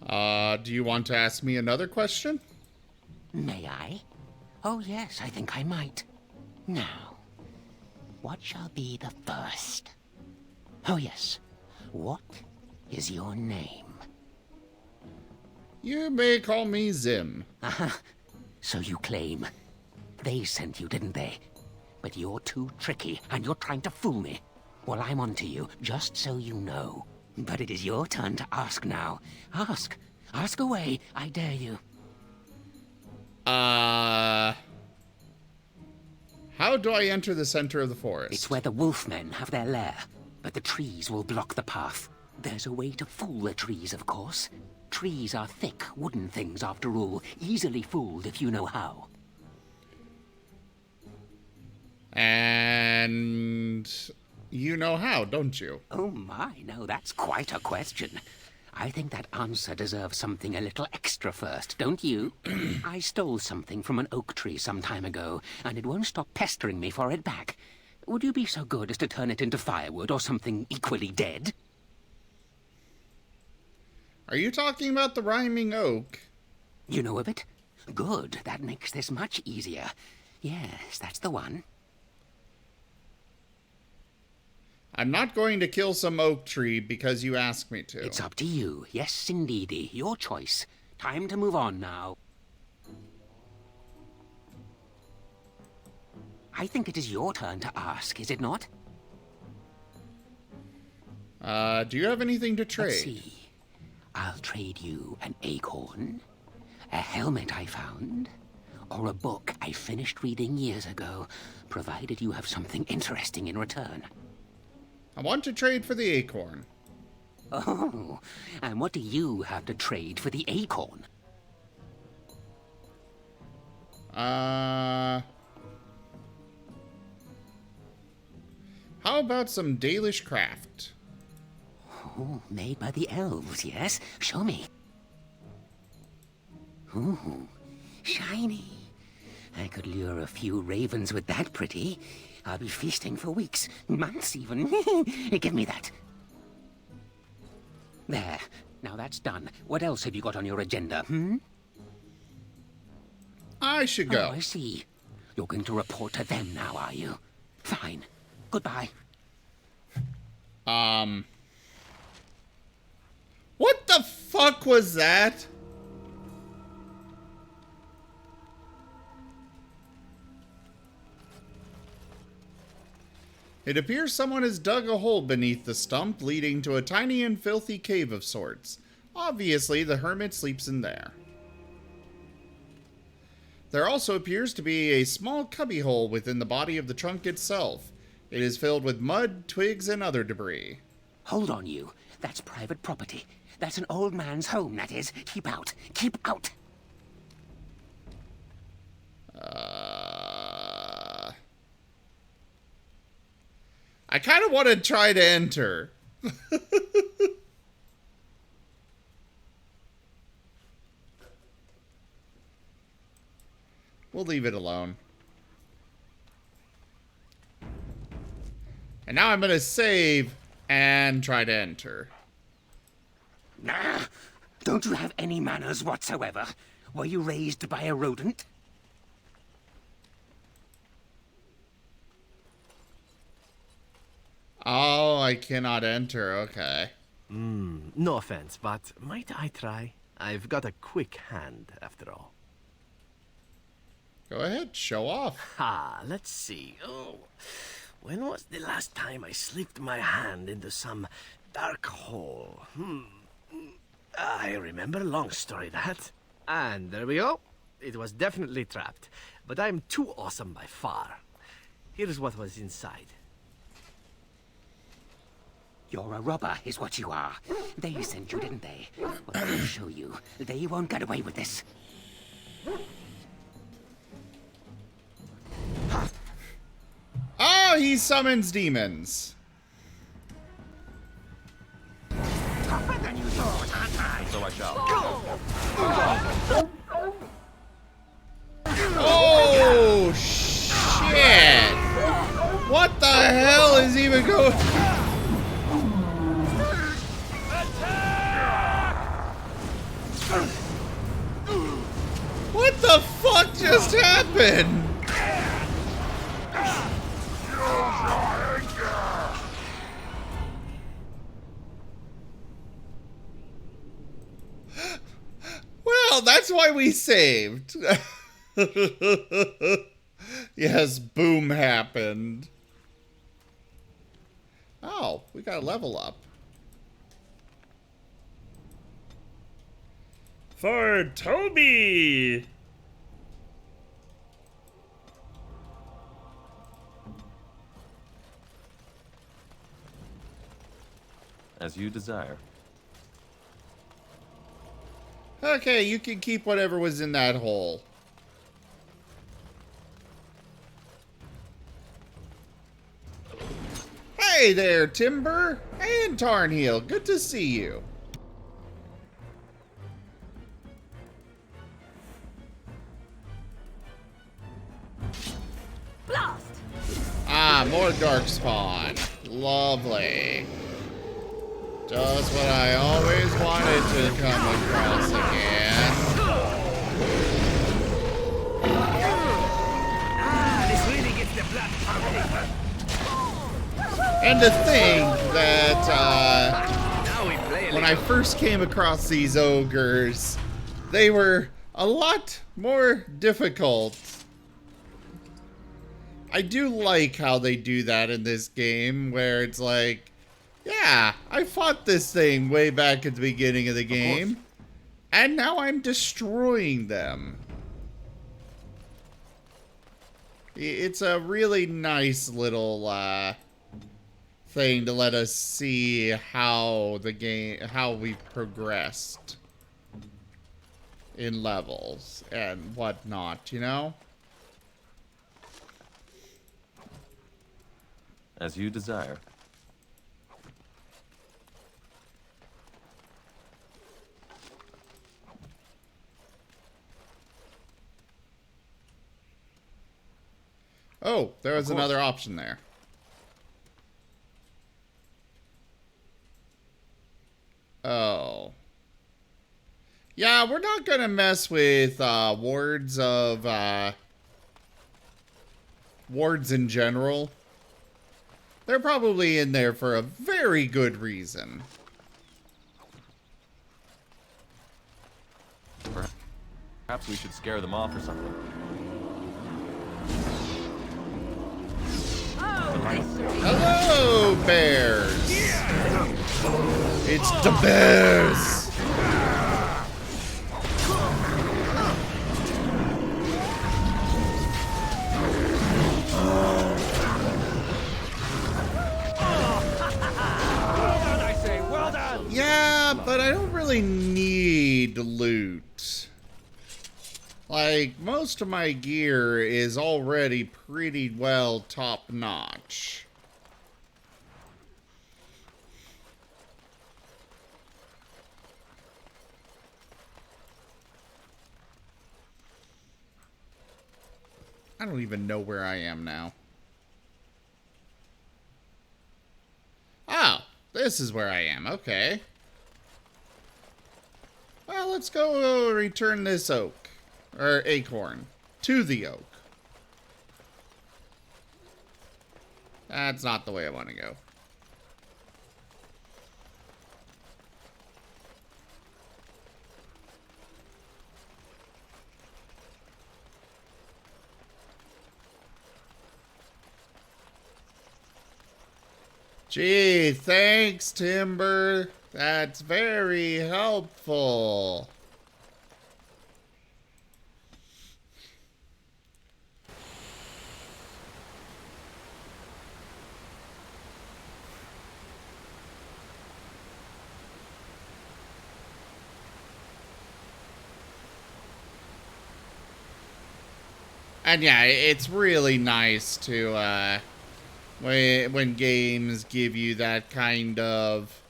Do you want to ask me another question? May I? Oh, yes, I think I might. Now, what shall be the first? Oh, yes. What is your name? You may call me Zim. Uh-huh. So you claim. They sent you, didn't they? But you're too tricky, and you're trying to fool me. Well, I'm on to you, just so you know. But it is your turn to ask now. Ask. Ask away, I dare you. How do I enter the center of the forest? It's where the wolfmen have their lair, but the trees will block the path. There's a way to fool the trees, of course. Trees are thick, wooden things, after all. Easily fooled if you know how. And you know how, don't you? Oh my, no, that's quite a question. I think that answer deserves something a little extra first, don't you? I stole something from an oak tree some time ago, and it won't stop pestering me for it back. Would you be so good as to turn it into firewood or something equally dead? Are you talking about the rhyming oak? You know of it? Good, that makes this much easier. Yes, that's the one. I'm not going to kill some oak tree because you asked me to. It's up to you. Yes, indeedy. Your choice. Time to move on now. I think it is your turn to ask, is it not? Do you have anything to trade? Let's see. I'll trade you an acorn, a helmet I found, or a book I finished reading years ago, provided you have something interesting in return. I want to trade for the acorn. Oh, and what do you have to trade for the acorn? How about some Dalish craft? Oh, made by the elves, yes? Show me. Ooh, shiny. I could lure a few ravens with that pretty. I'll be feasting for weeks, months even. Give me that. There. Now that's done. What else have you got on your agenda, I should go. Oh, I see. You're going to report to them now, are you? Fine. Goodbye. What the fuck was that? It appears someone has dug a hole beneath the stump, leading to a tiny and filthy cave of sorts. Obviously, the hermit sleeps in there. There also appears to be a small cubbyhole within the body of the trunk itself. It is filled with mud, twigs, and other debris. Hold on, you. That's private property. That's an old man's home, that is. Keep out. Keep out. I kind of want to try to enter. We'll leave it alone. And now I'm going to save and try to enter. Nah, don't you have any manners whatsoever? Were you raised by a rodent? Oh, I cannot enter. Okay. No offense, but might I try? I've got a quick hand, after all. Go ahead, show off. Let's see. Oh, when was the last time I slipped my hand into some dark hole? I remember, long story that. And there we go. It was definitely trapped, but I'm too awesome by far. Here's what was inside. You're a robber, is what you are. They sent you, didn't they? Well, I'll show you. They won't get away with this. Oh, he summons demons. Tougher than you thought, aren't I? So I shall. Oh, shit. What the hell is even going... What the fuck just happened? Well, that's why we saved. Yes, boom happened. Oh, we got a level up. For Toby! As you desire. Okay, you can keep whatever was in that hole. Hey there, Timber and Tarnheel. Good to see you. Blast! Ah, more Darkspawn. Lovely. Just what I always wanted to come across again. This really gets the blood pumping. And to think that, Now we play when I first came across these ogres, they were a lot more difficult. I do like how they do that in this game, where it's like, yeah, I fought this thing way back at the beginning of the game, and now I'm destroying them. It's a really nice little thing to let us see how we've progressed in levels and whatnot, you know? As you desire. Oh, there was another option there. Oh. Yeah, we're not gonna mess with wards in general. They're probably in there for a very good reason. Perhaps we should scare them off or something. Hello, bears! It's the bears! Yeah, but I don't really need loot. Like, most of my gear is already pretty well top-notch. don't even know where I am now. Oh, this is where I am. Okay. Well, let's go return this oak. Or acorn. To the oak. That's not the way I want to go. Gee, thanks, Timber. That's very helpful. And yeah, it's really nice to, when games give you that kind of,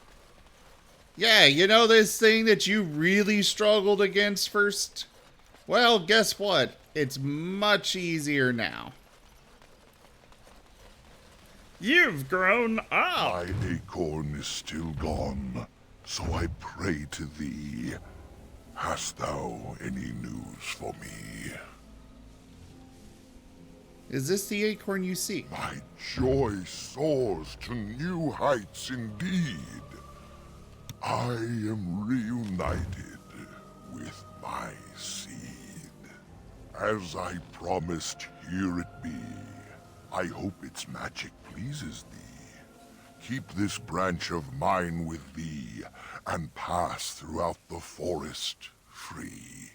yeah, you know this thing that you really struggled against first? Well, guess what? It's much easier now. You've grown up! My acorn is still gone, so I pray to thee. Hast thou any news for me? Is this the acorn you seek? My joy soars to new heights indeed. I am reunited with my seed. As I promised, here it be. I hope its magic pleases thee. Keep this branch of mine with thee, and pass throughout the forest free.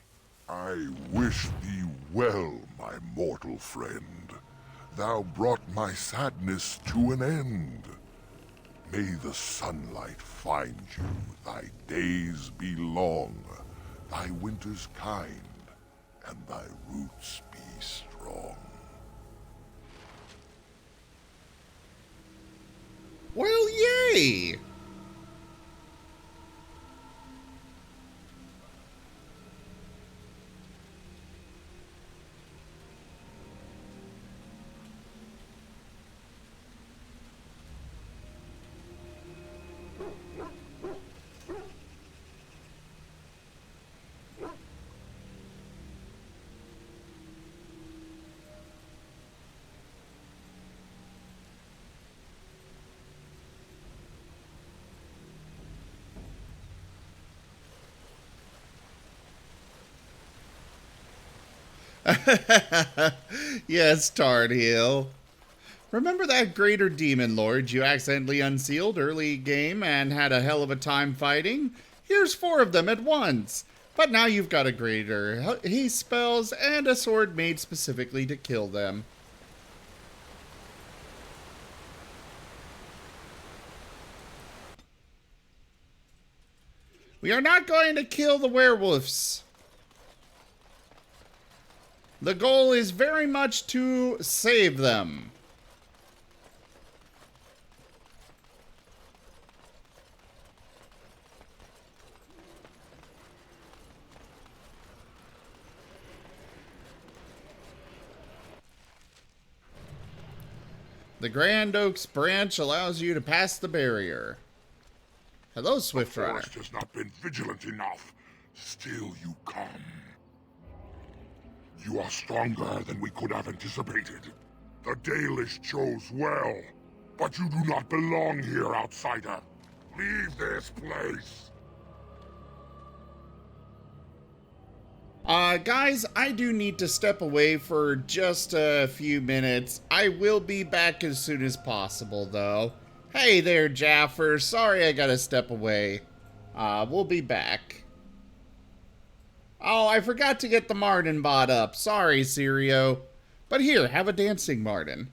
I wish thee well, my mortal friend. Thou brought my sadness to an end. May the sunlight find you, thy days be long, thy winters kind, and thy roots be strong. Well, yay! Yes, Tardhill. Remember that greater demon lord you accidentally unsealed early game and had a hell of a time fighting? Here's 4 of them at once. But now you've got a greater haste spells and a sword made specifically to kill them. We are not going to kill the werewolves. The goal is very much to save them. The Grand Oaks branch allows you to pass the barrier. Hello, Swift The Runner. forest has not been vigilant enough. Still you come. You are stronger than we could have anticipated. The Dalish chose well, but you do not belong here, outsider. Leave this place. Guys, I do need to step away for just a few minutes. I will be back as soon as possible, though. Hey there, Jaffer. Sorry I gotta step away. We'll be back. Oh, I forgot to get the Martin bot up. Sorry, Sirio. But here, have a dancing Martin.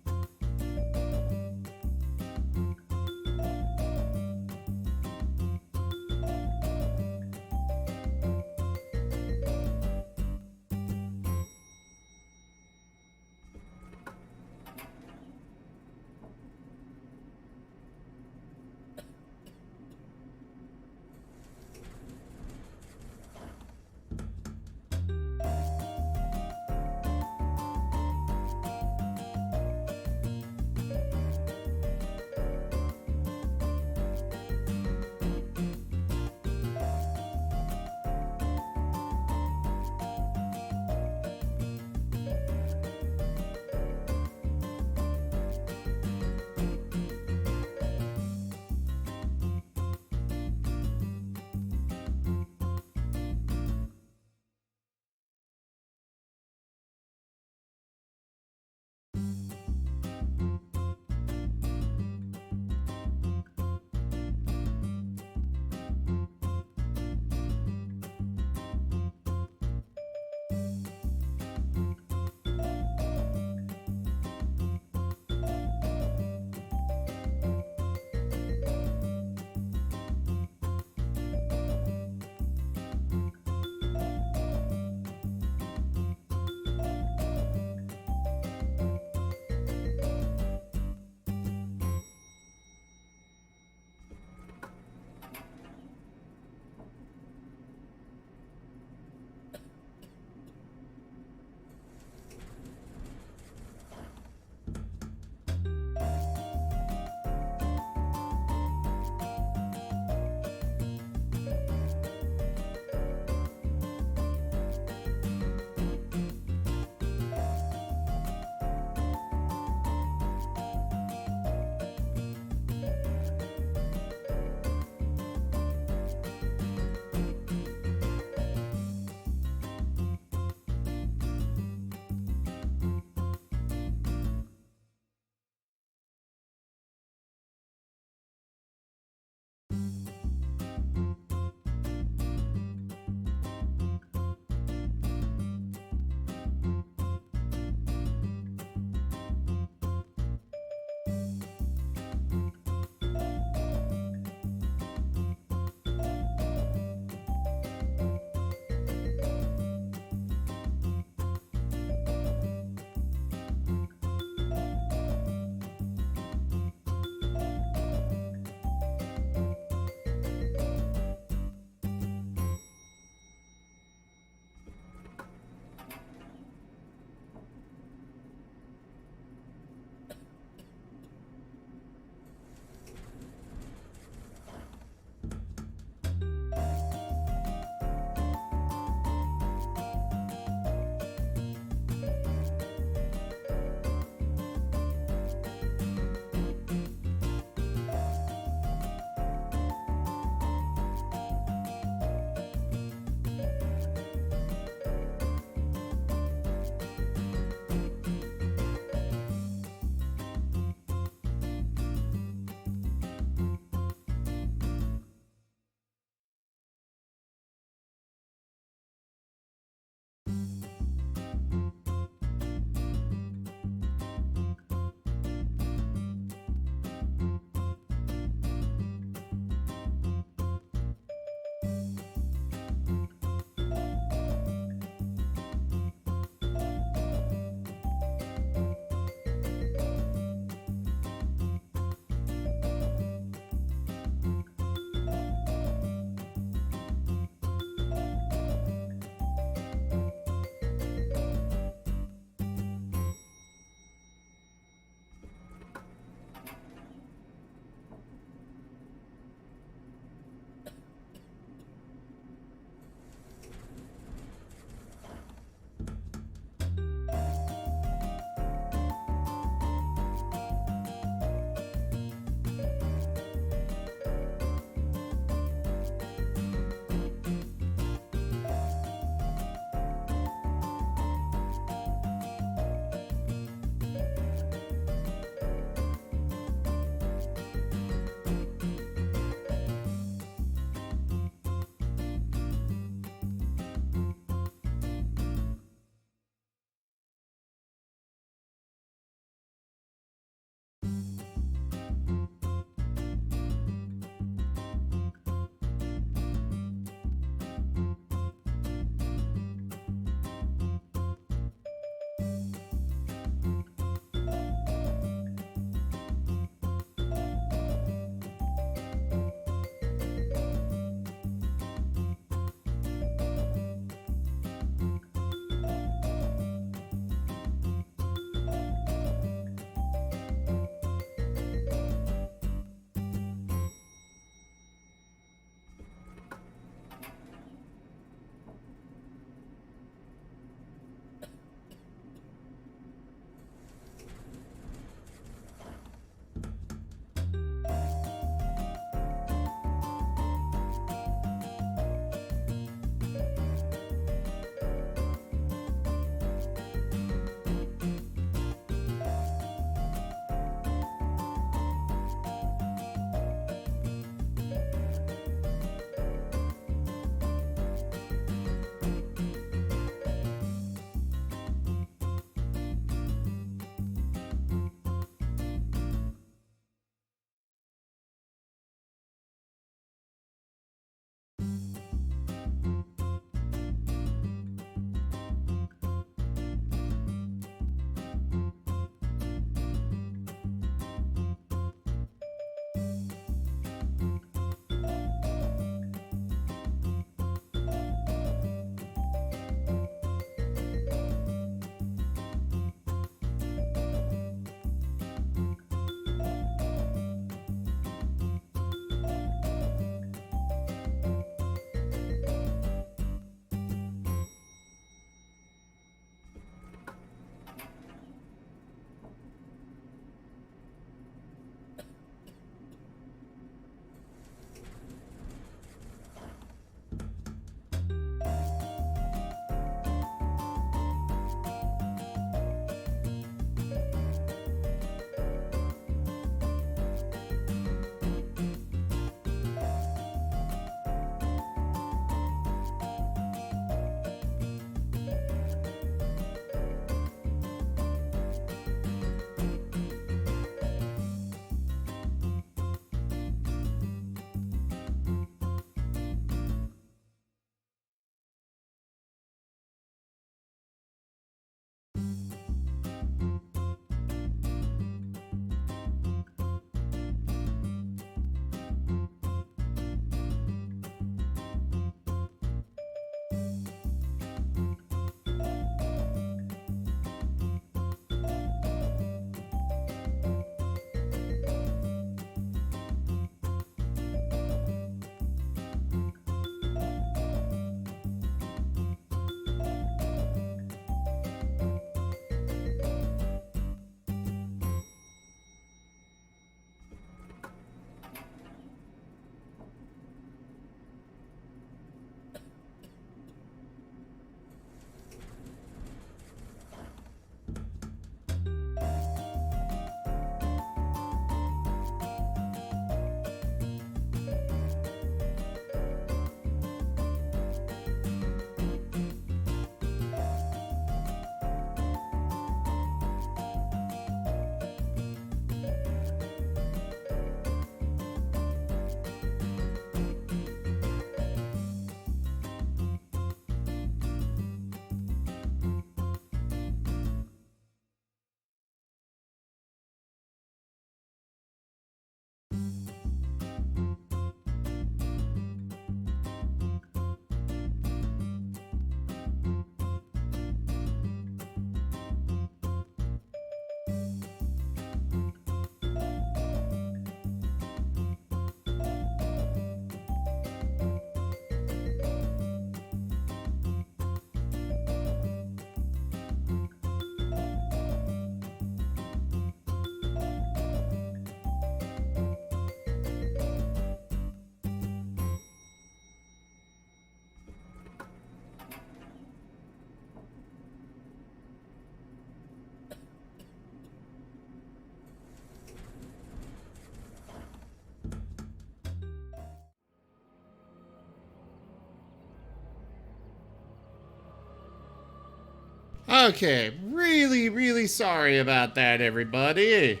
Okay, really sorry about that, everybody.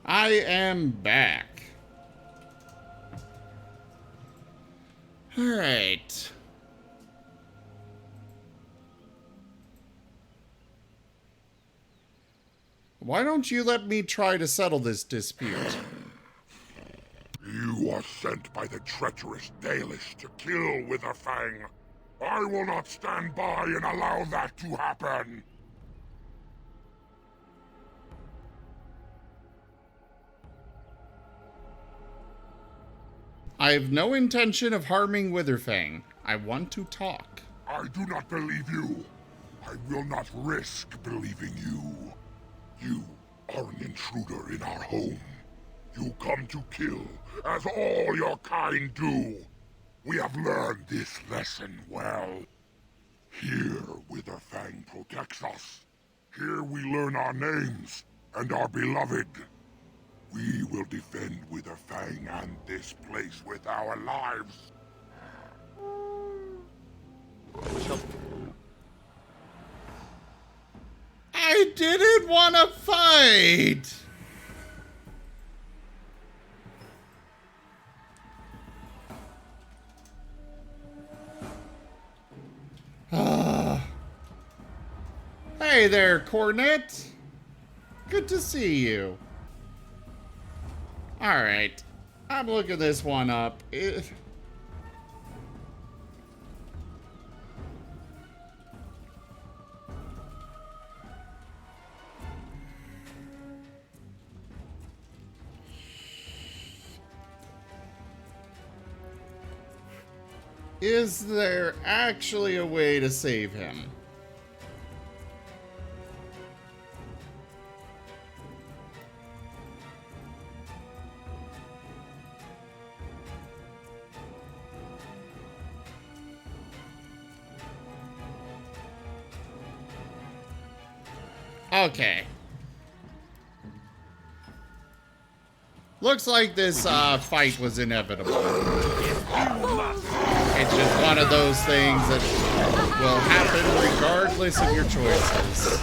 I am back. Alright. Why don't you let me try to settle this dispute? You are sent by the treacherous Dalish to kill Witherfang. I will not stand by and allow that to happen. I have no intention of harming Witherfang. I want to talk. I do not believe you. I will not risk believing you. You are an intruder in our home. You come to kill, as all your kind do. We have learned this lesson well. Here, Witherfang protects us. Here we learn our names and are beloved. We will defend Witherfang and this place with our lives. I didn't want to fight! Hey there, Cornet. Good to see you. Alright. I'm looking this one up. Is there actually a way to save him? Okay. Looks like this fight was inevitable. It's just one of those things that will happen regardless of your choices.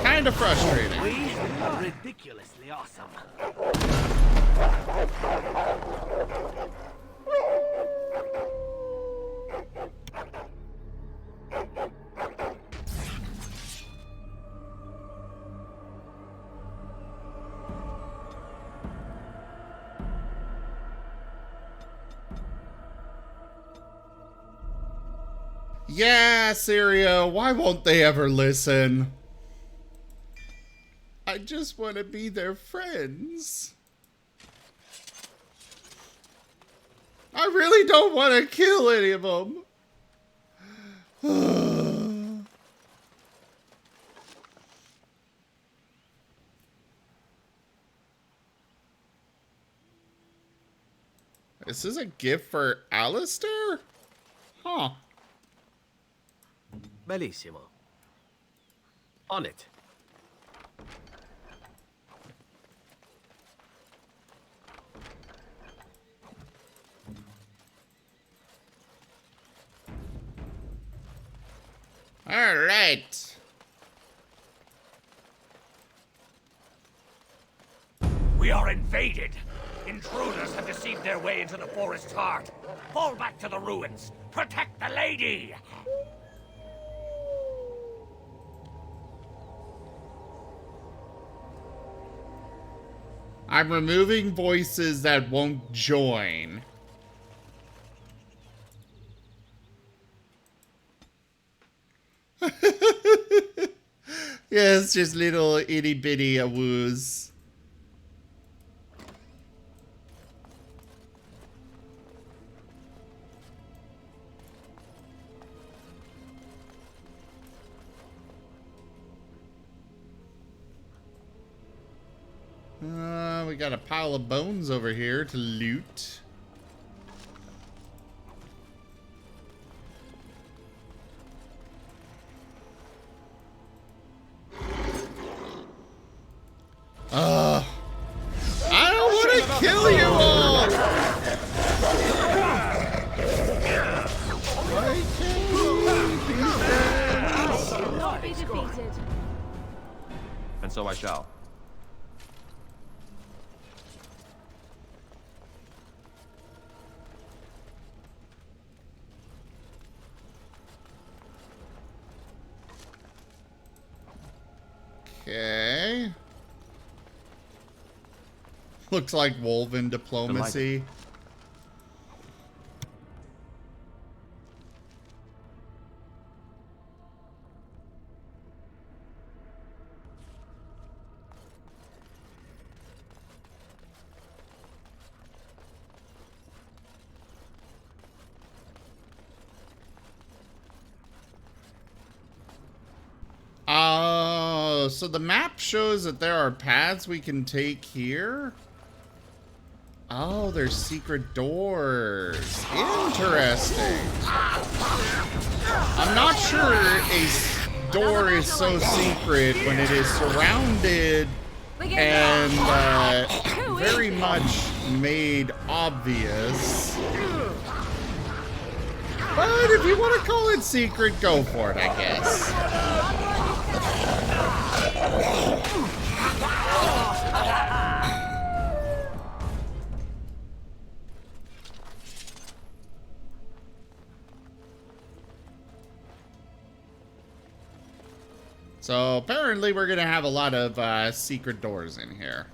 Kind of frustrating. We are ridiculously awesome. Yeah, Syria, why won't they ever listen? I just want to be their friends. I really don't want to kill any of them. This is a gift for Alistair? Huh. Bellissimo. On it. All right. We are invaded. Intruders have deceived their way into the forest's heart. Fall back to the ruins. Protect the lady. I'm removing voices that won't join. Yeah, it's just little itty bitty awoos. We got a pile of bones over here to loot. I don't want to kill you all! Right? waited. And so I shall. Okay. Looks like Wolven diplomacy. Oh, so the map shows that there are paths we can take here? Oh, there's secret doors. Interesting. I'm not sure a door is so secret when it is surrounded and very much made obvious. But if you want to call it secret, go for it, I guess. So apparently we're gonna have a lot of secret doors in here.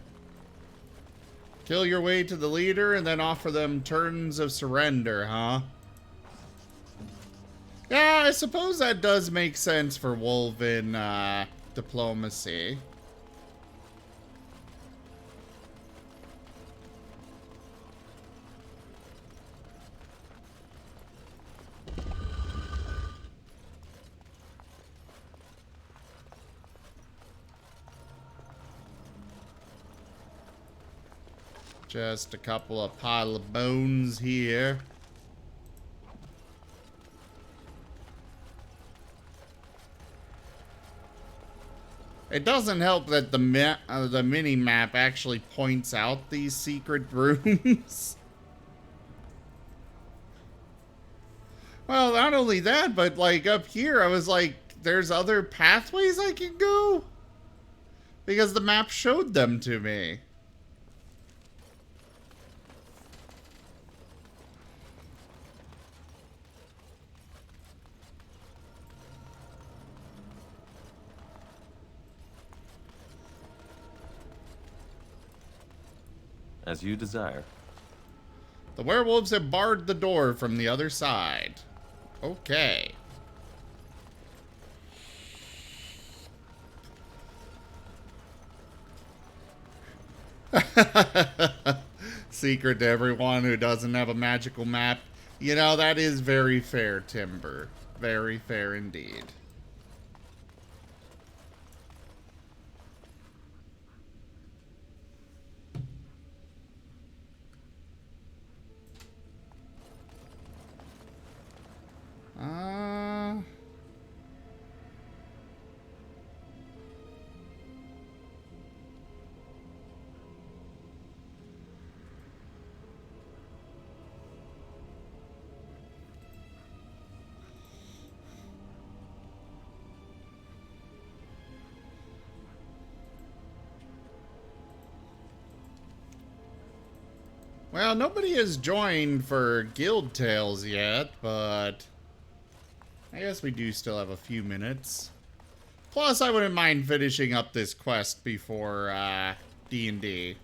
Kill your way to the leader and then offer them terms of surrender, huh? Yeah, I suppose that does make sense for Wolven diplomacy. Just a couple of pile of bones here. It doesn't help that the mini-map actually points out these secret rooms. Well, not only that, but like up here, I was like, there's other pathways I can go? Because the map showed them to me. As you desire. The werewolves have barred the door from the other side. Okay. Secret to everyone who doesn't have a magical map. You know, that is very fair, Timber. Very fair indeed. Well, nobody has joined for Guild Tales yet, but I guess we do still have a few minutes. Plus, I wouldn't mind finishing up this quest before D&D.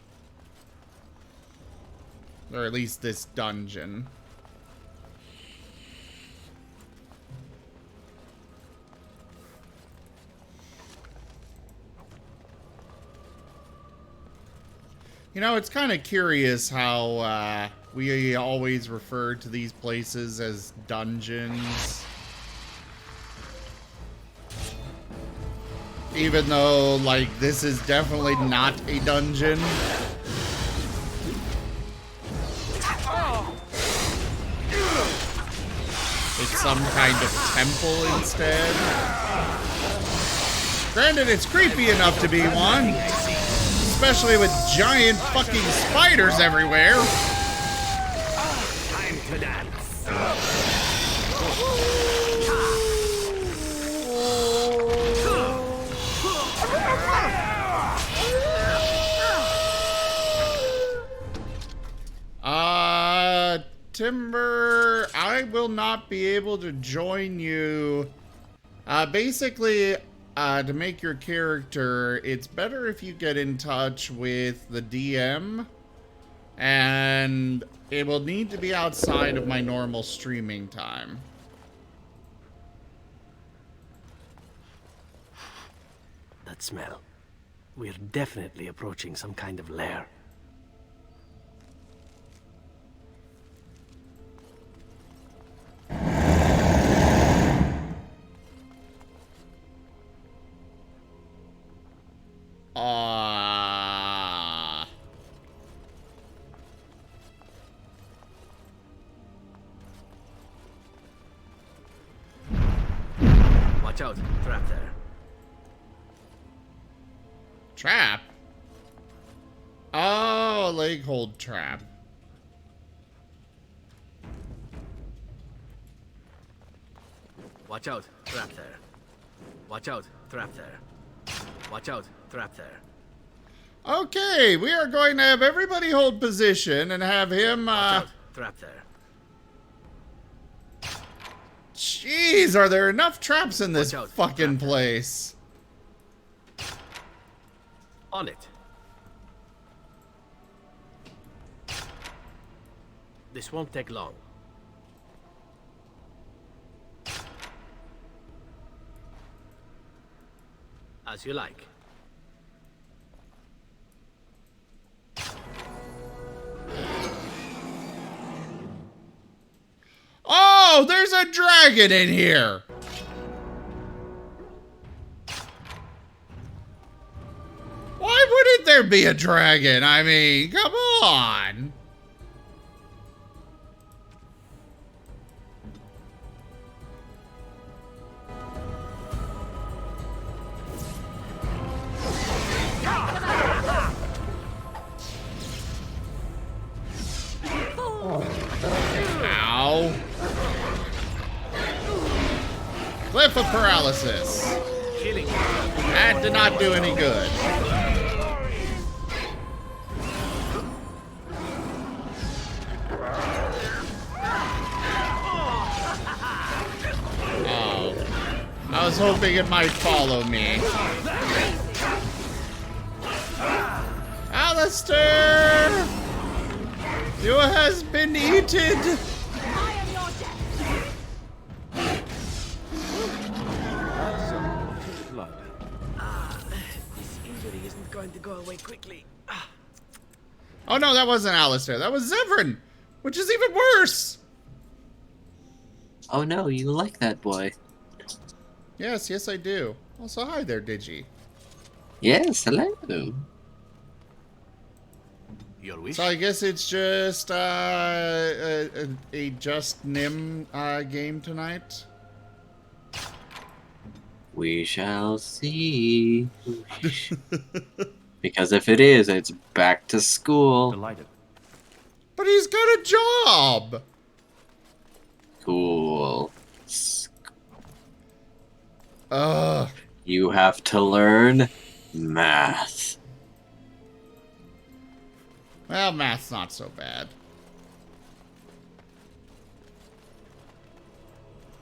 Or at least this dungeon. You know, it's kind of curious how we always refer to these places as dungeons. Even though, like, this is definitely not a dungeon. It's some kind of temple instead. Granted, it's creepy enough to be one. Especially with giant fucking spiders everywhere. Time to dance. Timber, I will not be able to join you. Basically, to make your character, it's better if you get in touch with the DM. And it will need to be outside of my normal streaming time. That smell. We're definitely approaching some kind of lair. Watch out, trap there. Trap? Oh, a leg hold trap. Watch out, trap there. Watch out, trap there. Watch out, trap there. Okay, we are going to have everybody hold position and have him, Watch out, trap there. Jeez, are there enough traps in this out, fucking place? On it. This won't take long. As you like. Oh, there's a dragon in here. Why wouldn't there be a dragon? I mean, come on. Ow. Cliff of paralysis. That did not do any good. Oh. I was hoping it might follow me. Alistair! You has been eaten! This injury isn't going to go away quickly. Oh no, that wasn't Alistair. That was Zevran! Which is even worse! Oh no, you like that boy. Yes, yes I do. Also, hi there, Digi. Yes, hello. Your wish? So I guess it's just a just Nim game tonight. We shall see. Because if it is, it's back to school. Delighted. But he's got a job! Cool. Ugh. You have to learn math. Well, math's not so bad.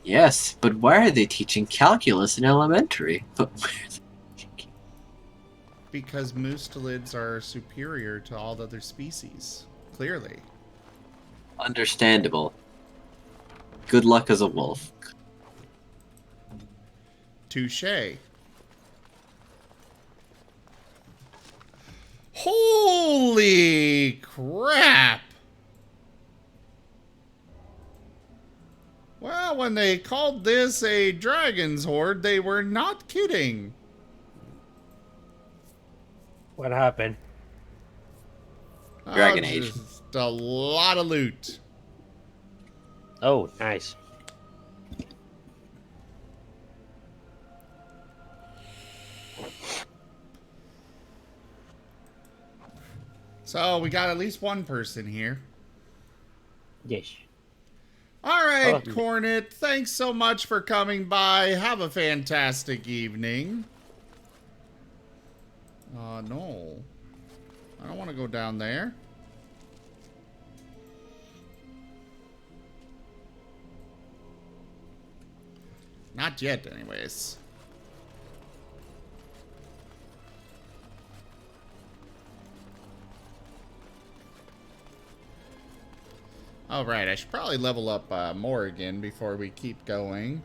Yes, but why are they teaching calculus in elementary? Because mustelids are superior to all the other species. Clearly. Understandable. Good luck as a wolf. Touché. Holy crap! Well, when they called this a dragon's horde, they were not kidding. What happened? Dragon Age. Just a lot of loot. Oh, nice. So, we got at least one person here. Yes. All right, Oh. Cornet, thanks so much for coming by. Have a fantastic evening. No. I don't want to go down there. Not yet, anyways. Alright, I should probably level up more again before we keep going.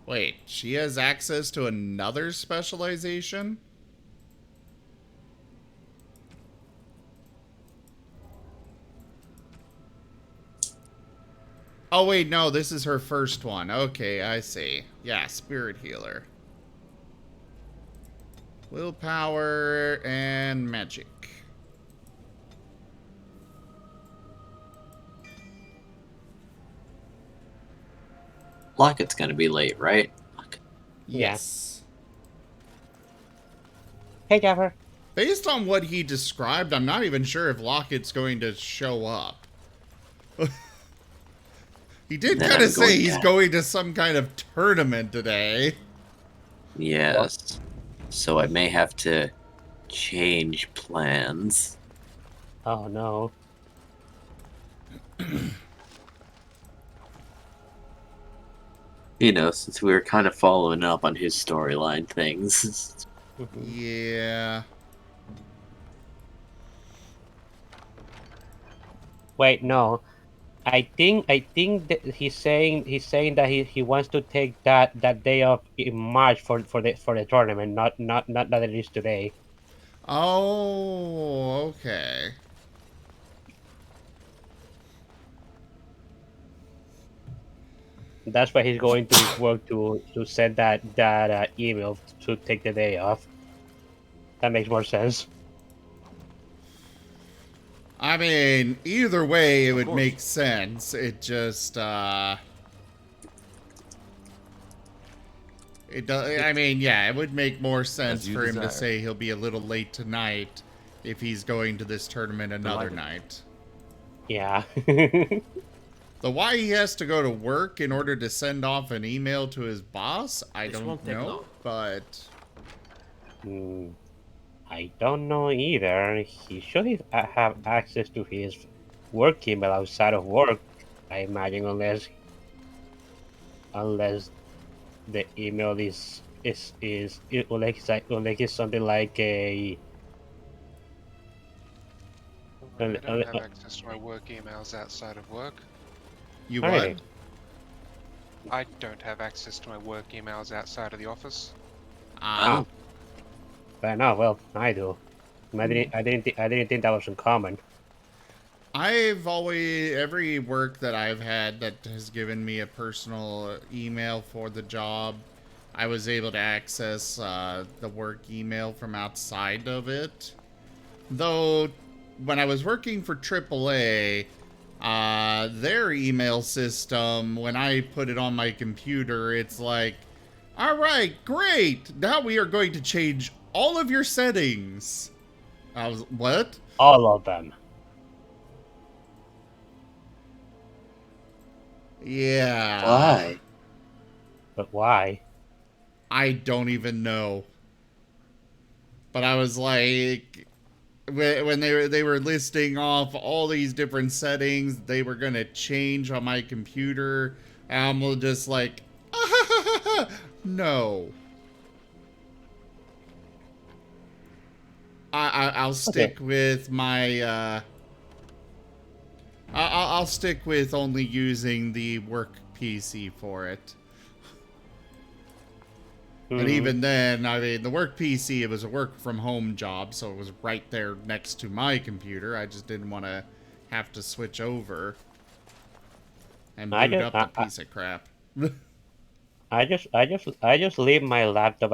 Wait, she has access to another specialization? Oh wait, no, this is her first one. Okay, I see. Yeah, spirit healer. Willpower and magic. Lockett's gonna be late, right? Yes. Hey, Jaffer. Based on what he described, I'm not even sure if Lockett's going to show up. He did kind of say he's going to some kind of tournament today. Yes. So I may have to change plans. Oh, no. You know, since we were kind of following up on his storyline things. Yeah. Wait, no. I think that he's saying that he wants to take that day off in March for the tournament, not that it is today. Oh, okay. That's why he's going to his work to send that email to take the day off. That makes more sense. I mean, either way, it would make sense. It just, it does. I mean, yeah, it would make more sense for him to say he'll be a little late tonight if he's going to this tournament another night. Yeah. The why he has to go to work in order to send off an email to his boss, I don't know, but... I don't know either. He should have access to his work email outside of work, I imagine, unless the email is something like a... I don't have access to my work emails outside of work. You what? I don't have access to my work emails outside of the office. Ah. Fair enough. Well, I do. I didn't think that was uncommon. I've always, every work that I've had that has given me a personal email for the job, I was able to access the work email from outside of it. Though, when I was working for AAA, their email system, when I put it on my computer, it's like, all right, great. Now we are going to change all of your settings. I was, what? All of them. Yeah. Why? But why? I don't even know. But I was like, when they were listing off all these different settings they were gonna change on my computer, I'm just like, no. I'll stick with my I'll stick with only using the work PC for it. But even then, I mean, the work PC, it was a work from home job, so it was right there next to my computer. I just didn't want to have to switch over and boot up the piece of crap. I just leave my laptop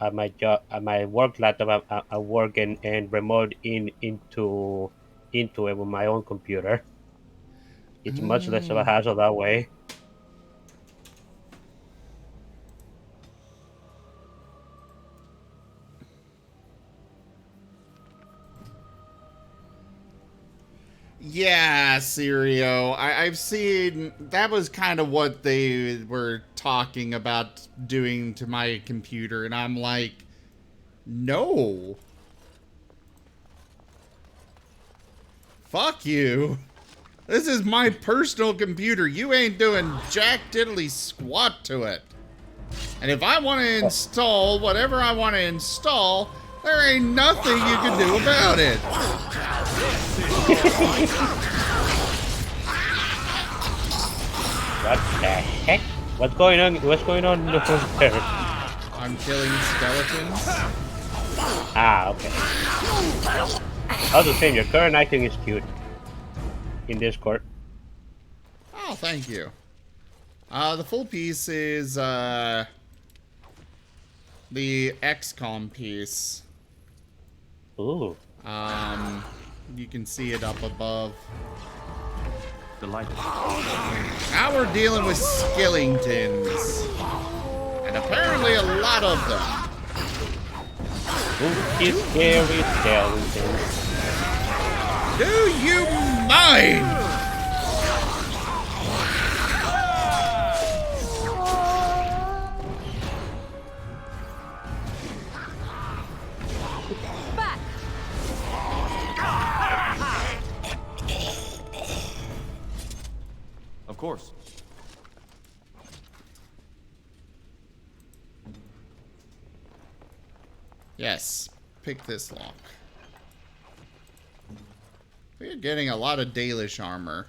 at my job, at my work laptop at work, and remote into it with my own computer. It's much less of a hassle that way. Yeah, Sirio. I've seen... That was kind of what they were talking about doing to my computer, and I'm like, no. Fuck you. This is my personal computer. You ain't doing jack diddly squat to it. And if I want to install whatever I want to install, there ain't nothing you can do about it. What the heck? What's going on? What's going on there? I'm killing skeletons. Ah, okay. Also saying your current acting is cute. In Discord. Oh, thank you. The full piece is the XCOM piece. Ooh. You can see it up above. Delighted. Now we're dealing with skellingtons. And apparently a lot of them. Spooky, scary skeletons. Do you mind? Back. Of course. Yes, pick this lock. We're getting a lot of Dalish armor.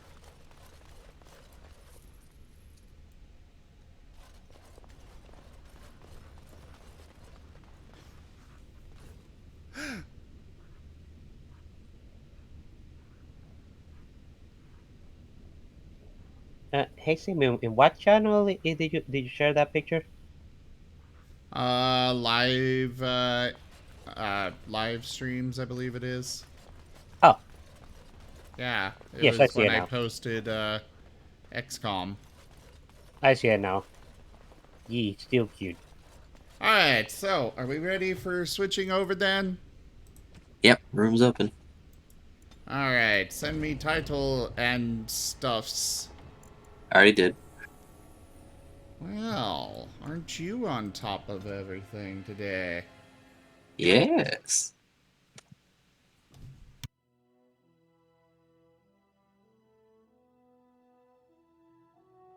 Hey Simon, in what channel did you share that picture? Live streams, I believe it is. Oh. Yeah, it Yes, was I see when it I now. posted XCOM. I see it now. Yee, still cute. Alright, so are we ready for switching over then? Yep, room's open. Alright, send me title and stuffs. I already did. Well, aren't you on top of everything today? Yes.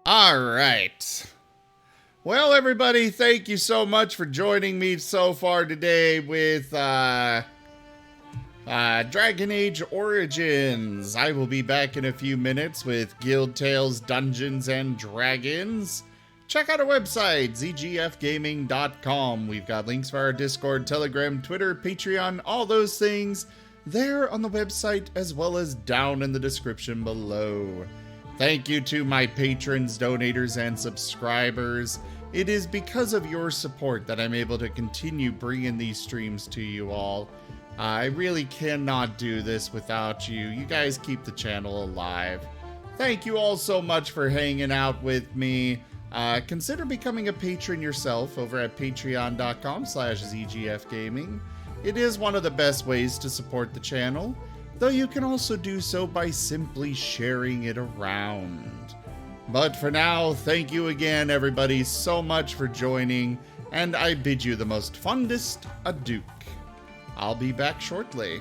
Alright. Well, everybody, thank you so much for joining me so far today with Dragon Age Origins. I will be back in a few minutes with Guild Tales Dungeons and Dragons. Check out our website, zgfgaming.com. We've got links for our Discord, Telegram, Twitter, Patreon, all those things there on the website, as well as down in the description below. Thank you to my patrons, donators, and subscribers. It is because of your support that I'm able to continue bringing these streams to you all. I really cannot do this without you. You guys keep the channel alive. Thank you all so much for hanging out with me. Consider becoming a patron yourself over at patreon.com/zgfgaming. It is one of the best ways to support the channel, though you can also do so by simply sharing it around. But for now, thank you again, everybody, so much for joining, and I bid you the most fondest adieu. I'll be back shortly.